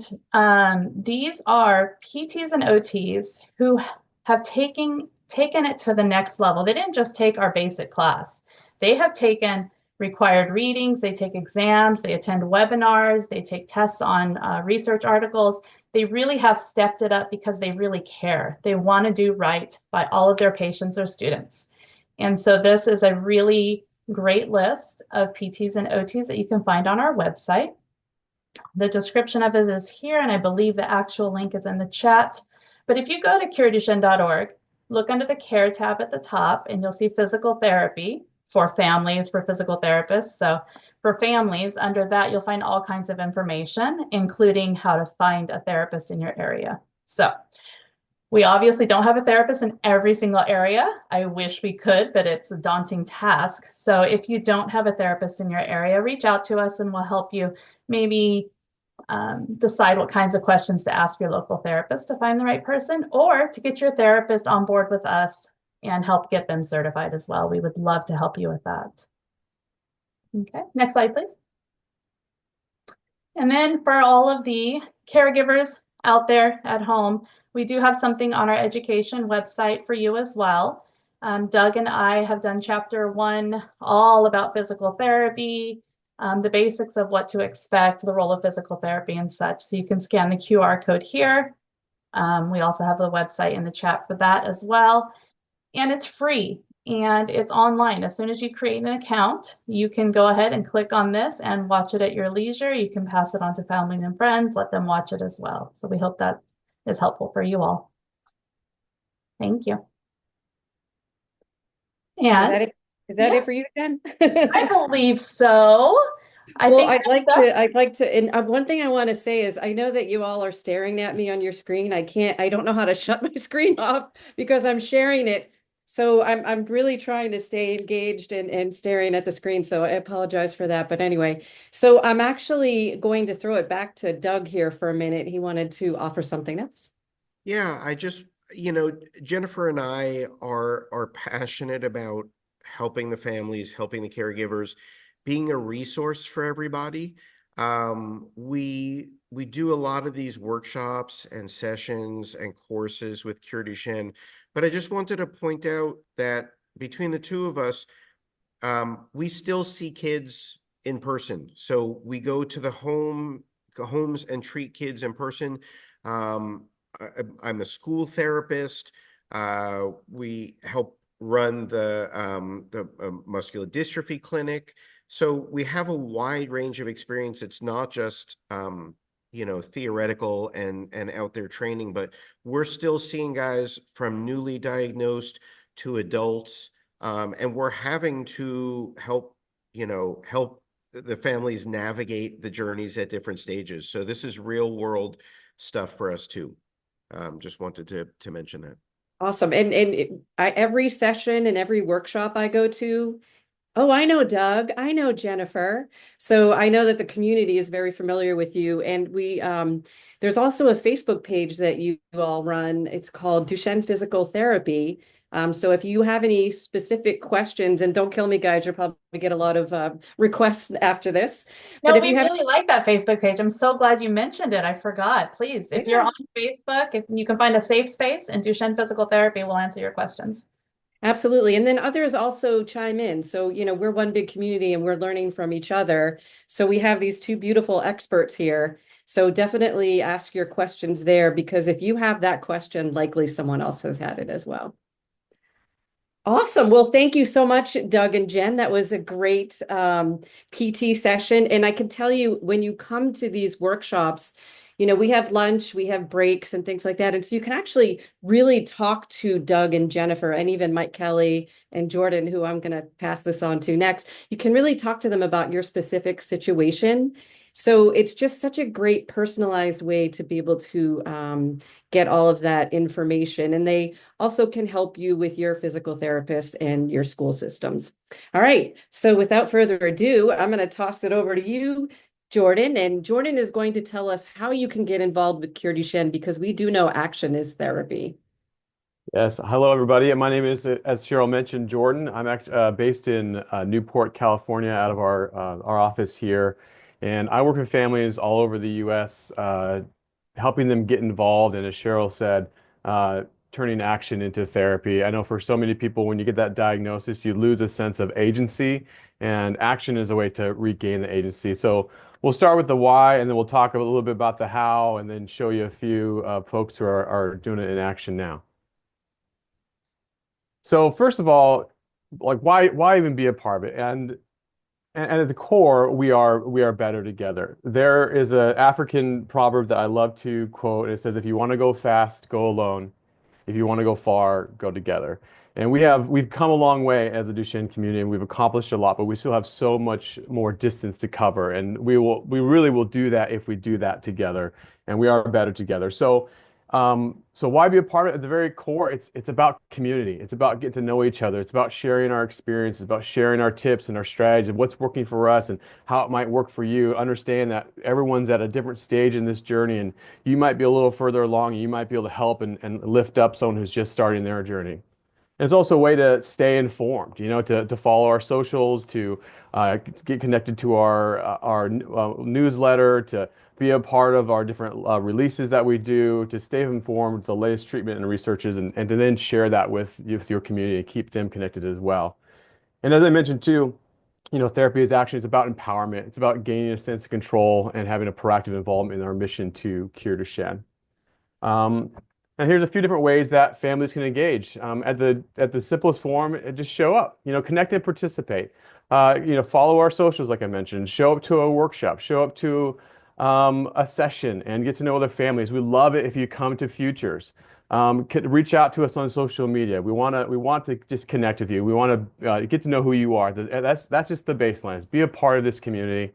these are PTs and OTs who have taken it to the next level. They didn't just take our basic class. They have taken required readings, they take exams, they attend webinars, they take tests on research articles. They really have stepped it up because they really care. They want to do right by all of their patients or students. And so this is a really great list of PTs and OTs that you can find on our website. The description of it is here, and I believe the actual link is in the chat. But if you go to CureDuchenne.org, look under the Care tab at the top, and you'll see physical therapy for families, for physical therapists. So for families, under that, you'll find all kinds of information, including how to find a therapist in your area. So we obviously don't have a therapist in every single area. I wish we could, but it's a daunting task. So if you don't have a therapist in your area, reach out to us and we'll help you maybe decide what kinds of questions to ask your local therapist to find the right person, or to get your therapist on board with us and help get them certified as well. We would love to help you with that. Okay, next slide, please. And then for all of the caregivers out there at home, we do have something on our education website for you as well. Doug and I have done chapter 1 all about physical therapy, the basics of what to expect, the role of physical therapy and such. So you can scan the QR code here. We also have the website in the chat for that as well. And it's free and it's online. As soon as you create an account, you can go ahead and click on this and watch it at your leisure. You can pass it on to family and friends, let them watch it as well. So we hope that is helpful for you all. Thank you. Is that And it? Is that yeah, it for you, Jen? I believe so. I Well, think I'd like to, and one thing I want to say is I know that you all are staring at me on your screen. I don't know how to shut my screen off because I'm sharing it. So I'm really trying to stay engaged and staring at the screen. So I apologize for that. But anyway, so I'm actually going to throw it back to Doug here for a minute. He wanted to offer something else. Yeah, I just, Jennifer and I are passionate about helping the families, helping the caregivers, being a resource for everybody. We do a lot of these workshops and sessions and courses with CureDuchenne, but I just wanted to point out that between the two of us, we still see kids in person. So we go to the homes and treat kids in person. Um, I'm a school therapist. We help run the muscular dystrophy clinic. So we have a wide range of experience. It's not just theoretical and out there training, but we're still seeing guys from newly diagnosed to adults, and we're having to help the families navigate the journeys at different stages. So this is real world stuff for us too. Just wanted to mention that. Awesome. Every session and every workshop I go to, oh, I know Doug. I know Jennifer. So I know that the community is very familiar with you. And there's also a Facebook page that you all run. It's called Duchenne Physical Therapy. So if you have any specific questions, and don't kill me, guys, you'll probably get a lot of requests after this. But no, if we you have, really like that Facebook page. I'm so glad you mentioned it. I forgot. Please, if you're yeah. on Facebook, if you can find a safe space and Duchenne Physical Therapy will answer your questions. Absolutely. And then others also chime in. So, we're one big community and we're learning from each other. So we have these two beautiful experts here. So definitely ask your questions there because if you have that question, likely someone else has had it as well. Awesome. Well, thank you so much, Doug and Jen. That was a great PT session. And I can tell you, when you come to these workshops, we have lunch, we have breaks and things like that. And so you can actually really talk to Doug and Jennifer and even Mike Kelly and Jordan, who I'm going to pass this on to next. You can really talk to them about your specific situation. So it's just such a great personalized way to be able to get all of that information. And they also can help you with your physical therapist and your school systems. All right. So without further ado, I'm going to toss it over to you, Jordan. And Jordan is going to tell us how you can get involved with Cure Duchenne because we do know action is therapy. Yes, hello everybody. My name is, as Sheryl mentioned, Jordan. I'm actually based in Newport, California, out of our office here, and I work with families all over the U.S., helping them get involved, and as Sheryl said, turning action into therapy. I know for so many people, when you get that diagnosis, you lose a sense of agency, and action is a way to regain the agency. So we'll start with the why, and then we'll talk a little bit about the how, and then show you a few folks who are doing it in action now. So first of all, like why even be a part of it? And at the core, we are better together. There is an African proverb that I love to quote. It says, "If you want to go fast, go alone. If you want to go far, go together." And we've come a long way as a Duchenne community, and we've accomplished a lot, but we still have so much more distance to cover. And we really will do that if we do that together, and we are better together. So why be a part of it? At the very core, it's about community. It's about getting to know each other. It's about sharing our experiences, about sharing our tips and our strategies, and what's working for us and how it might work for you. Understand that everyone's at a different stage in this journey, and you might be a little further along, and you might be able to help and lift up someone who's just starting their journey. And it's also a way to stay informed, to follow our socials, to get connected to our newsletter, to be a part of our different releases that we do, to stay informed with the latest treatment and researches, and to then share that with your community and keep them connected as well. And as I mentioned too, therapy is actually, it's about empowerment. It's about gaining a sense of control and having a proactive involvement in our mission to cure Duchenne. Um, and here's a few different ways that families can engage. At the simplest form, just show up. Connect and participate. Follow our socials, like I mentioned. Show up to a workshop. Show up to a session and get to know other families. We love it if you come to Futures. Reach out to us on social media. We want to just connect with you. We want to get to know who you are. That's just the baseline. Be a part of this community.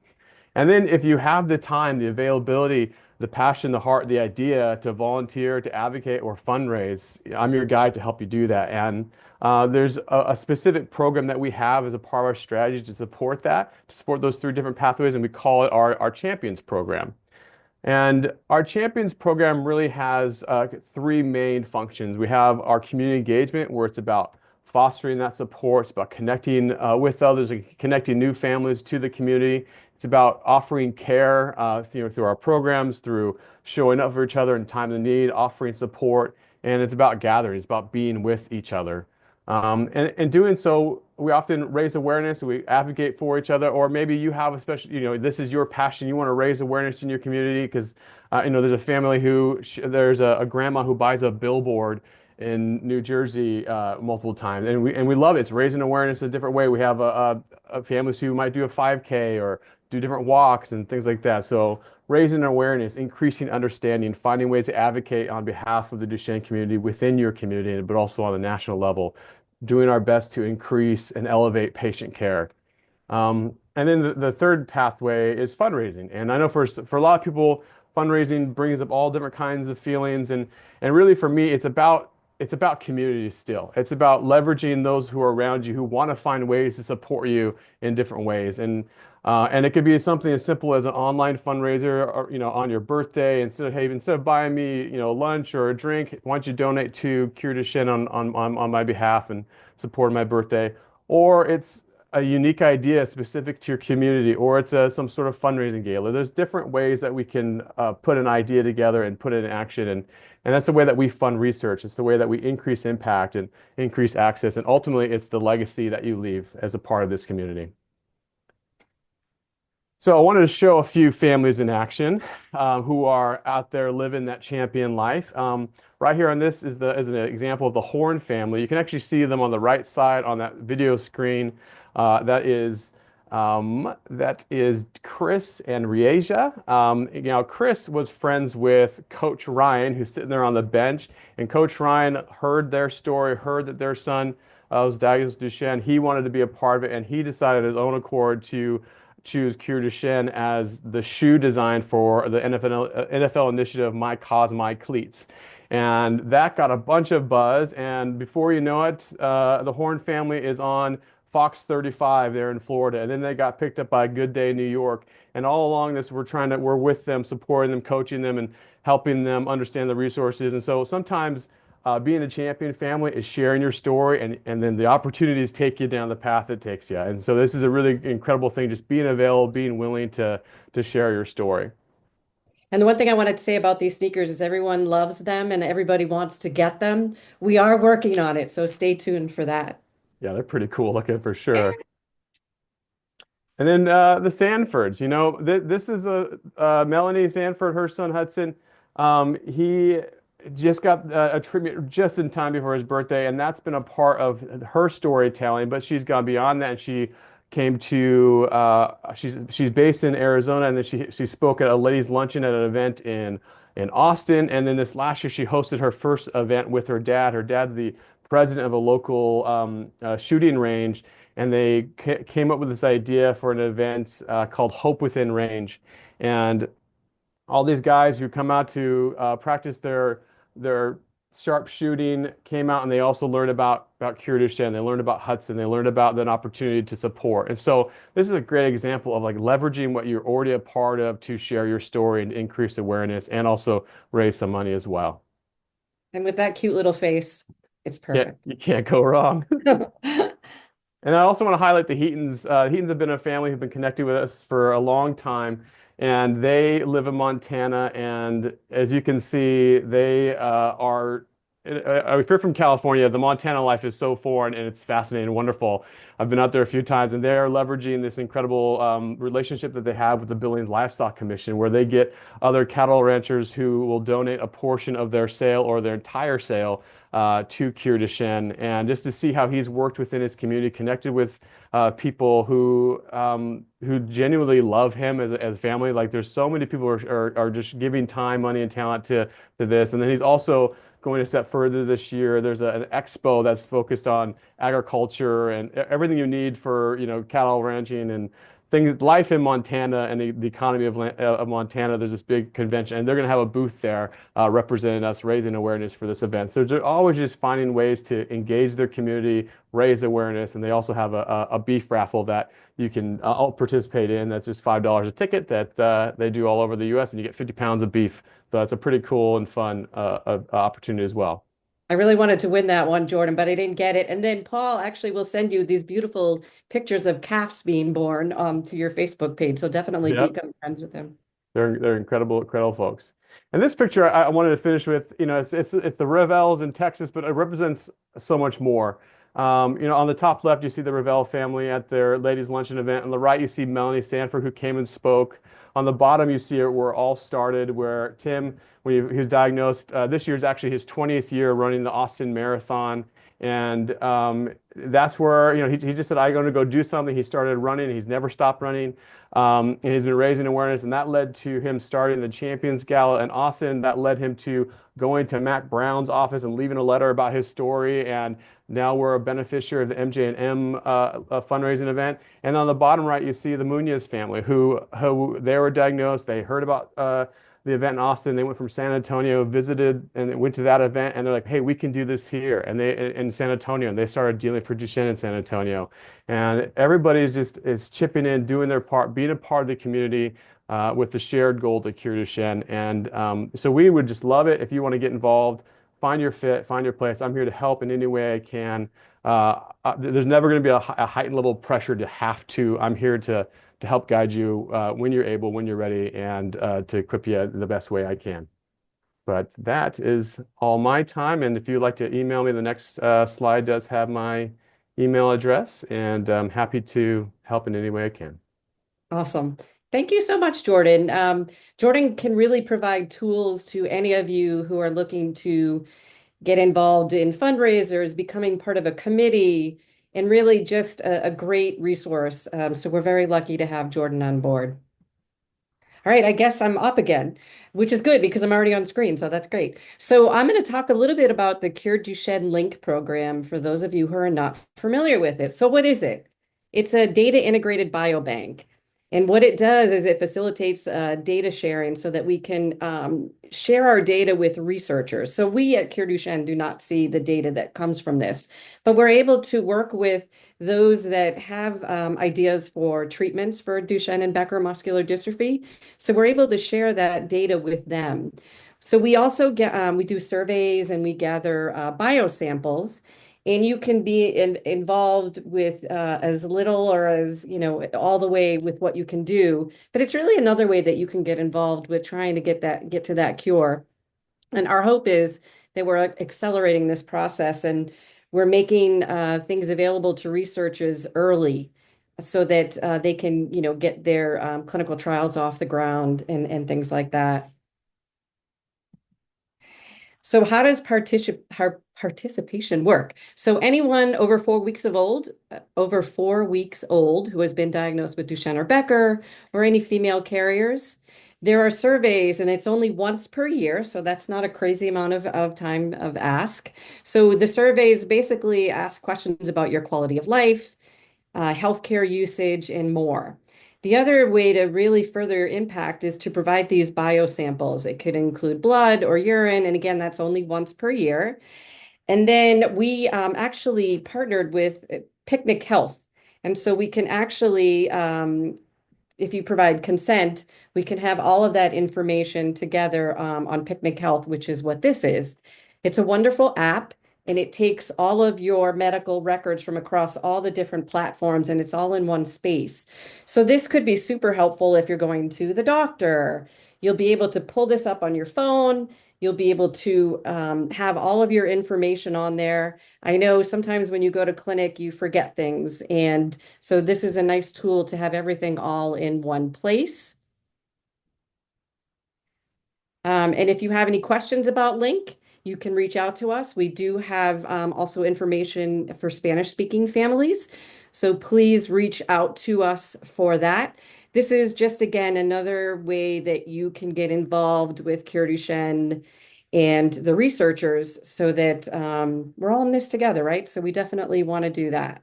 And then if you have the time, the availability, the passion, the heart, the idea to volunteer, to advocate, or fundraise, I'm your guide to help you do that. And there's a specific program that we have as a part of our strategy to support that, to support those three different pathways, and we call it our Champions program. And our Champions program really has three main functions. We have our community engagement, where it's about fostering that support. It's about connecting with others and connecting new families to the community. It's about offering care through our programs, through showing up for each other in time of need, offering support. And it's about gathering. It's about being with each other. And doing so, we often raise awareness, we advocate for each other, or maybe you have a special, this is your passion. You want to raise awareness in your community because, there's a family there's a grandma who buys a billboard in New Jersey multiple times, and we love it. It's raising awareness in a different way. We have families who might do a 5K or do different walks and things like that. So raising awareness, increasing understanding, finding ways to advocate on behalf of the Duchenne community within your community, but also on the national level, doing our best to increase and elevate patient care. And then the third pathway is fundraising. And I know for a lot of people, fundraising brings up all different kinds of feelings. And really for me, it's about community still. It's about leveraging those who are around you who want to find ways to support you in different ways. And it could be something as simple as an online fundraiser, or, on your birthday, instead of buying me, lunch or a drink, why don't you donate to CureDuchenne on my behalf and support my birthday? Or it's a unique idea specific to your community, or it's some sort of fundraising gala. There's different ways that we can put an idea together and put it in action. And that's the way that we fund research. It's the way that we increase impact and increase access. And ultimately, it's the legacy that you leave as a part of this community. So I wanted to show a few families in action who are out there living that champion life. Right here on this is an example of the Horn family. You can actually see them on the right side on that video screen. That is Chris and Rieja. Chris was friends with Coach Ryan, who's sitting there on the bench, and Coach Ryan heard their story, heard that their son was diagnosed with Duchenne. He wanted to be a part of it, and he decided on his own accord to choose CureDuchenne as the shoe design for the NFL initiative, My Cause, My Cleats. And that got a bunch of buzz. And before you know it, the Horn family is on Fox 35 there in Florida. And then they got picked up by Good Day New York. And all along this, we're with them, supporting them, coaching them, and helping them understand the resources. And so sometimes being a champion family is sharing your story, and then the opportunities take you down the path it takes you. And so this is a really incredible thing, just being available, being willing to share your story. And the one thing I wanted to say about these sneakers is everyone loves them and everybody wants to get them. We are working on it, so stay tuned for that. Yeah, they're pretty cool looking for sure. And then the Sanfords, this is Melanie Sanford, her son Hudson. He just got a tribute just in time before his birthday, and that's been a part of her storytelling. But she's gone beyond that, and she came to she's based in Arizona, and then she spoke at a ladies' luncheon at an event in Austin, and then this last year she hosted her first event with her dad. Her dad's the president of a local shooting range, and they came up with this idea for an event called Hope Within Range, and all these guys who come out to practice their sharp shooting came out, and they also learned about CureDuchenne. They learned about Hudson. They learned about an opportunity to support. And so this is a great example of like leveraging what you're already a part of to share your story and increase awareness, and also raise some money as well. And with that cute little face, it's perfect. You can't go wrong. And I also want to highlight the Heatons. Heatons have been a family who've been connected with us for a long time, and they live in Montana. And as you can see, they if you're from California, the Montana life is so foreign, and it's fascinating and wonderful. I've been out there a few times, and they are leveraging this incredible relationship that they have with the Billings Livestock Commission, where they get other cattle ranchers who will donate a portion of their sale or their entire sale to CureDuchenne, and just to see how he's worked within his community, connected with people who genuinely love him as family. Like there's so many people are just giving time, money, and talent to this. And then he's also going a step further this year. There's an expo that's focused on agriculture and everything you need for, cattle ranching and things, life in Montana and the economy of Montana. There's this big convention, and they're going to have a booth there representing us, raising awareness for this event. So they're always just finding ways to engage their community, raise awareness, and they also have a beef raffle that you can all participate in. That's just $5 a ticket that they do all over the U.S., and you get 50 pounds of beef. So it's a pretty cool and fun opportunity as well. I really wanted to win that one, Jordan, but I didn't get it. And then Paul actually will send you these beautiful pictures of calves being born to your Facebook page. So definitely Yep. become friends with him. They're incredible folks. And this picture I wanted to finish with, it's the Revels in Texas, but it represents so much more. On the top left, you see the Revell family at their ladies' luncheon event. On the right, you see Melanie Sanford, who came and spoke. On the bottom, you see where it all started, where Tim, when he was diagnosed, this year is actually his 20th year running the Austin Marathon. And that's where, he just said, I'm going to go do something. He started running. He's never stopped running. And he's been raising awareness. And that led to him starting the Champions Gala in Austin. That led him to going to Mac Brown's office and leaving a letter about his story. And now we're a beneficiary of the MJ&M fundraising event. And on the bottom right, you see the Munoz family, who they were diagnosed. They heard about the event in Austin. They went from San Antonio, visited, and went to that event. And they're like, hey, we can do this here. And they in San Antonio, and they started dealing for Duchenne in San Antonio. And everybody's is chipping in, doing their part, being a part of the community with the shared goal to cure Duchenne. And so we would just love it if you want to get involved. Find your fit, find your place. I'm here to help in any way I can. There's never going to be a heightened level of pressure to have to. I'm here to help guide you when you're able, when you're ready, and to equip you the best way I can. But that is all my time. And if you'd like to email me, the next slide does have my email address, and I'm happy to help in any way I can. Awesome. Thank you so much, Jordan. Jordan can really provide tools to any of you who are looking to get involved in fundraisers, becoming part of a committee, and really just a great resource. So we're very lucky to have Jordan on board. All right, I guess I'm up again, which is good because I'm already on screen, so that's great. So I'm going to talk a little bit about the CureDuchenne Link program for those of you who are not familiar with it. So what is it? It's a data integrated biobank. And what it does is it facilitates data sharing so that we can share our data with researchers. So we at CureDuchenne do not see the data that comes from this, but we're able to work with those that have ideas for treatments for Duchenne and Becker muscular dystrophy. So we're able to share that data with them. So we also we do surveys and we gather biosamples. And you can be involved with as little or as, all the way with what you can do. But it's really another way that you can get involved with trying to get to that cure. And our hope is that we're accelerating this process and we're making things available to researchers early so that they can, get their clinical trials off the ground and things like that. So how does participation work? So anyone over 4 weeks old who has been diagnosed with Duchenne or Becker, or any female carriers, there are surveys, and it's only once per year, so that's not a crazy amount of time of ask. So the surveys basically ask questions about your quality of life, healthcare usage, and more. The other way to really further impact is to provide these biosamples. It could include blood or urine, and again, that's only once per year. And then we actually partnered with Picnic Health. And so we can actually, if you provide consent, we can have all of that information together on Picnic Health, which is what this is. It's a wonderful app. And it takes all of your medical records from across all the different platforms, and it's all in one space. So this could be super helpful if you're going to the doctor. You'll be able to pull this up on your phone. You'll be able to have all of your information on there. I know sometimes when you go to clinic, you forget things. And so this is a nice tool to have everything all in one place. And if you have any questions about Link, you can reach out to us. We do have also information for Spanish-speaking families. So please reach out to us for that. This is just, again, another way that you can get involved with CureDuchenne and the researchers so that we're all in this together, right? So we definitely want to do that.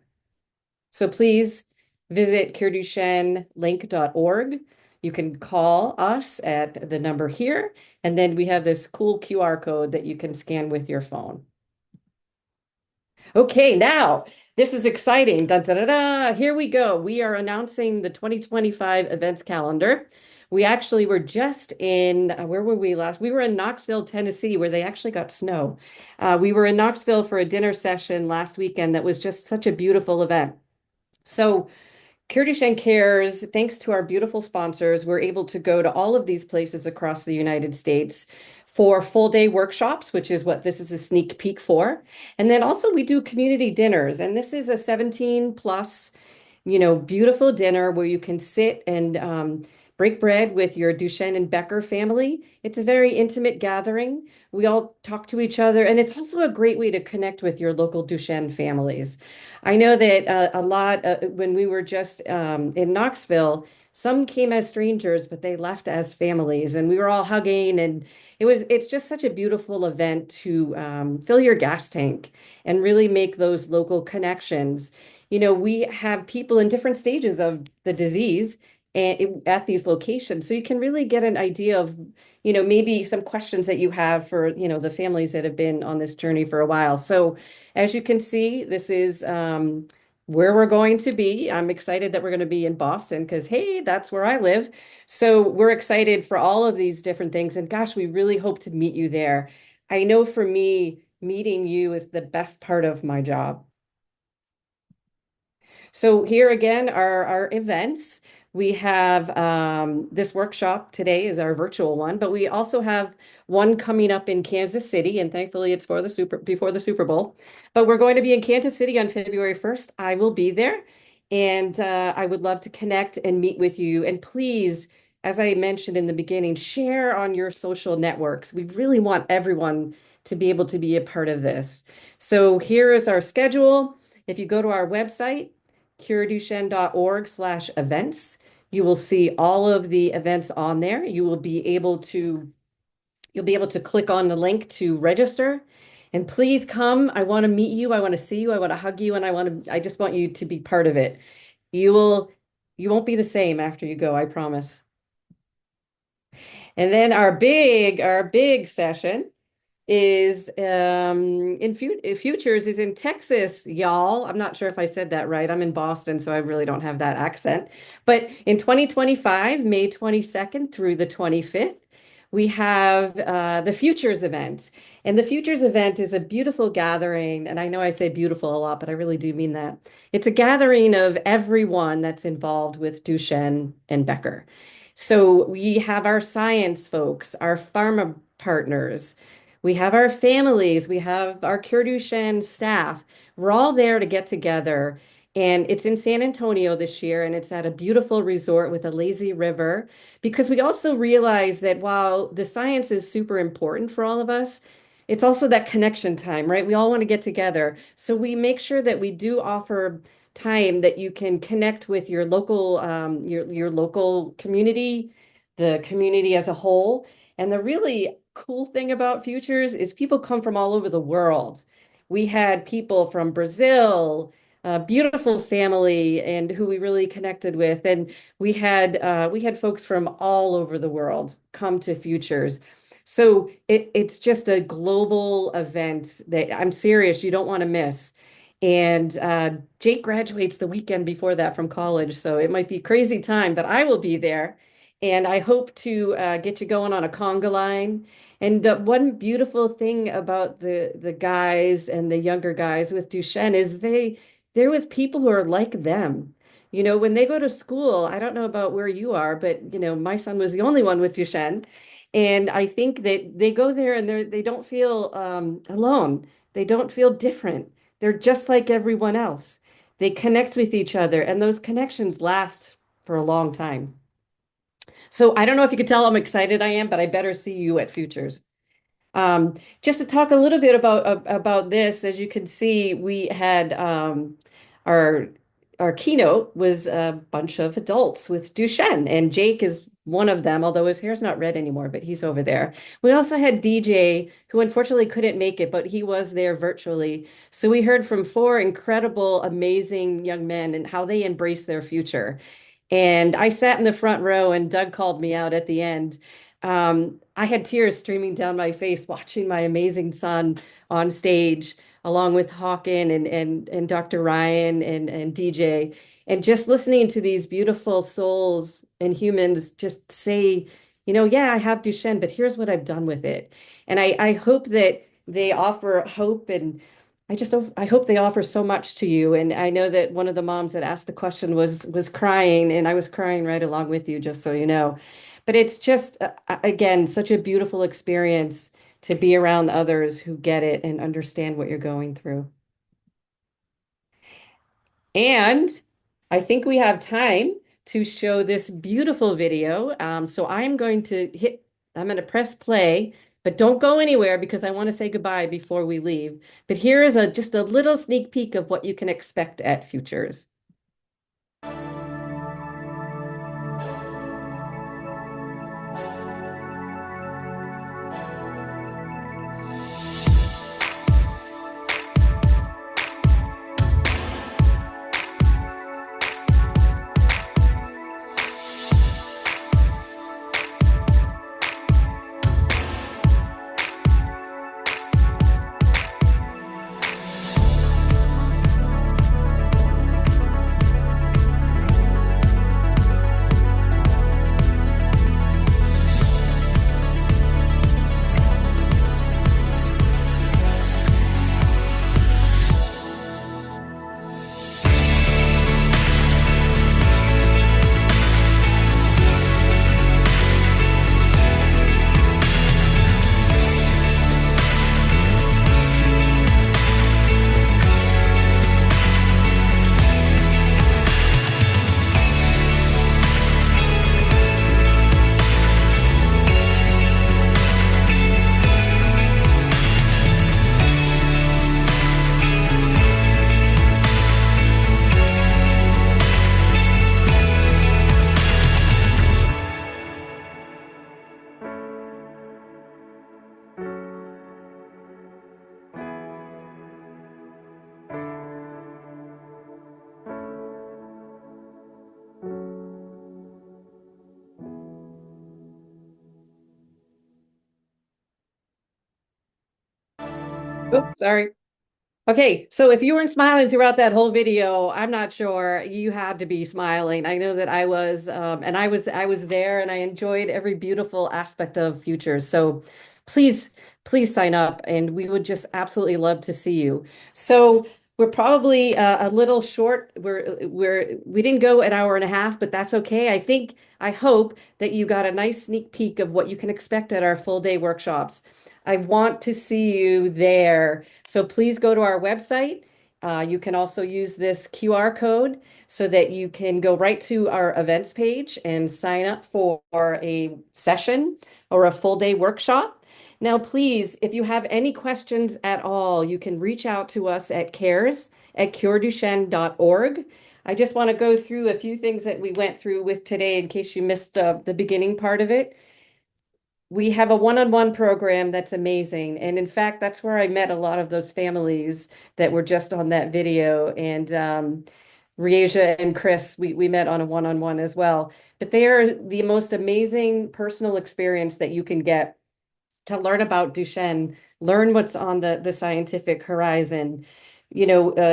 So please visit CureDuchenneLink.org. You can call us at the number here, and then we have this cool QR code that you can scan with your phone. Okay, now this is exciting. Da, da, da, da. Here we go. We are announcing the 2025 events calendar. We actually were just in, where were we last? We were in Knoxville, Tennessee, where they actually got snow. We were in Knoxville for a dinner session last weekend that was just such a beautiful event. So CureDuchenne Cares, thanks to our beautiful sponsors, we're able to go to all of these places across the United States for full day workshops, which is what this is a sneak peek for. And then also we do community dinners, and this is a 17 plus, beautiful dinner where you can sit and break bread with your Duchenne and Becker family. It's a very intimate gathering. We all talk to each other, and it's also a great way to connect with your local Duchenne families. I know that a lot when we were just in Knoxville, some came as strangers, but they left as families, and we were all hugging, and it's just such a beautiful event to fill your gas tank and really make those local connections. We have people in different stages of the disease and at these locations. So you can really get an idea of, maybe some questions that you have for, the families that have been on this journey for a while. So as you can see, this is where we're going to be. I'm excited that we're going to be in Boston because, hey, that's where I live. So we're excited for all of these different things. And gosh, we really hope to meet you there. I know for me, meeting you is the best part of my job. So here again are our events. We have this workshop today is our virtual one, but we also have one coming up in Kansas City, and thankfully it's for before the Super Bowl. But we're going to be in Kansas City on February 1st. I will be there, and I would love to connect and meet with you. And please, as I mentioned in the beginning, share on your social networks. We really want everyone to be able to be a part of this. So here is our schedule. If you go to our website, cureduchenne.org/events. You will see all of the events on there. You'll be able to click on the link to register. And please come. I want to meet you. I want to see you. I want to hug you. And I just want you to be part of it. You won't be the same after you go, I promise. And then our big session is in Futures is in Texas, y'all. I'm not sure if I said that right. I'm in Boston, so I really don't have that accent. But in 2025, May 22nd through the 25th, we have the Futures event. And the Futures event is a beautiful gathering. And I know I say beautiful a lot, but I really do mean that. It's a gathering of everyone that's involved with Duchenne and Becker. So we have our science folks, our pharma partners, we have our families, we have our CureDuchenne staff. We're all there to get together. And it's in San Antonio this year, and it's at a beautiful resort with a lazy river. Because we also realize that while the science is super important for all of us, it's also that connection time, right? We all want to get together. So we make sure that we do offer time that you can connect with your local your local community, the community as a whole. And the really cool thing about Futures is people come from all over the world. We had people from Brazil, a beautiful family, and who we really connected with. And we had folks from all over the world come to Futures. So it's just a global event that I'm serious, you don't want to miss. And Jake graduates the weekend before that from college, so it might be a crazy time, but I will be there. And I hope to get you going on a conga line. And the one beautiful thing about the guys and the younger guys with Duchenne is they're with people who are like them. When they go to school, I don't know about where you are, but my son was the only one with Duchenne. And I think that they go there and they don't feel alone. They don't feel different. They're just like everyone else. They connect with each other, and those connections last for a long time. So I don't know if you could tell how excited I am, but I better see you at Futures. Just to talk a little bit about this, as you can see, we had our our keynote was a bunch of adults with Duchenne, and Jake is one of them, although his hair's not red anymore, but he's over there. We also had DJ, who unfortunately couldn't make it, but he was there virtually. So we heard from four incredible, amazing young men and how they embrace their future. And I sat in the front row, and Doug called me out at the end. I had tears streaming down my face watching my amazing son on stage, along with Hawken and Dr. Ryan and DJ, and just listening to these beautiful souls and humans just say, yeah, I have Duchenne, but here's what I've done with it. And I hope that they offer hope, and I hope they offer so much to you. And I know that one of the moms that asked the question was crying, and I was crying right along with you, just so you know. But it's just again such a beautiful experience to be around others who get it and understand what you're going through. And I think we have time to show this beautiful video. So I'm going to press play, but don't go anywhere because I want to say goodbye before we leave. But here is just a little sneak peek of what you can expect at Futures. Oops, sorry. Okay, so if you weren't smiling throughout that whole video, I'm not sure. You had to be smiling. I know that I was, and I was there, and I enjoyed every beautiful aspect of Futures. So please, please sign up, and we would just absolutely love to see you. So we're probably a little short. We didn't go an hour and a half, but that's okay. I hope that you got a nice sneak peek of what you can expect at our full day workshops. I want to see you there. So please go to our website. You can also use this QR code so that you can go right to our events page and sign up for a session or a full day workshop. Now, please, if you have any questions at all, you can reach out to us at cares@cureduchenne.org. I just want to go through a few things that we went through with today in case you missed the beginning part of it. We have a one-on-one program that's amazing. And in fact, that's where I met a lot of those families that were just on that video. And Riasia and Chris, we met on a one-on-one as well. But they are the most amazing personal experience that you can get to learn about Duchenne, learn what's on the scientific horizon,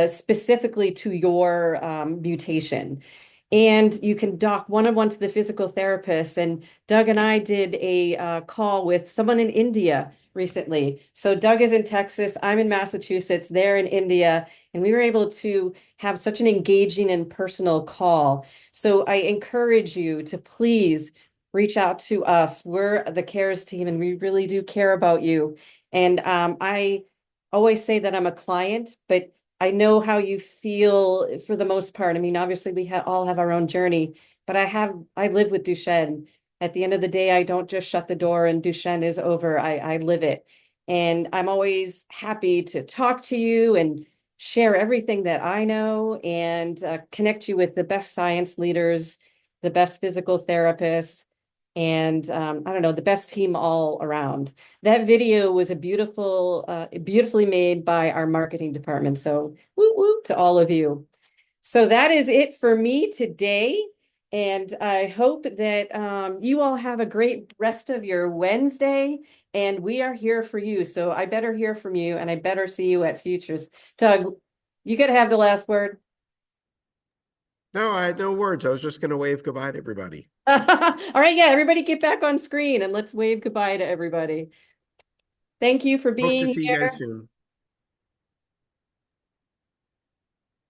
specifically to your mutation. And you can dock one-on-one to the physical therapist. And Doug and I did a call with someone in India recently. So Doug is in Texas, I'm in Massachusetts, they're in India, and we were able to have such an engaging and personal call. So I encourage you to please reach out to us. We're the CARES team, and we really do care about you. And I always say that I'm a client, but I know how you feel for the most part. I mean, obviously we all have our own journey, but I live with Duchenne. At the end of the day, I don't just shut the door and Duchenne is over. I live it. And I'm always happy to talk to you and share everything that I know and connect you with the best science leaders, the best physical therapists, and I don't know, the best team all around. That video was a beautifully made by our marketing department. So woo woo to all of you. So that is it for me today. And I hope that you all have a great rest of your Wednesday. And we are here for you. So I better hear from you and I better see you at Futures. Doug, you got to have the last word. No, I had no words. I was just going to wave goodbye to everybody. All right. Yeah. Everybody get back on screen and let's wave goodbye to everybody. Thank you for Hope to being see you here. guys soon.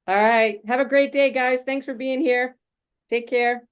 All right. Have a great day, guys. Thanks for being here. Take care.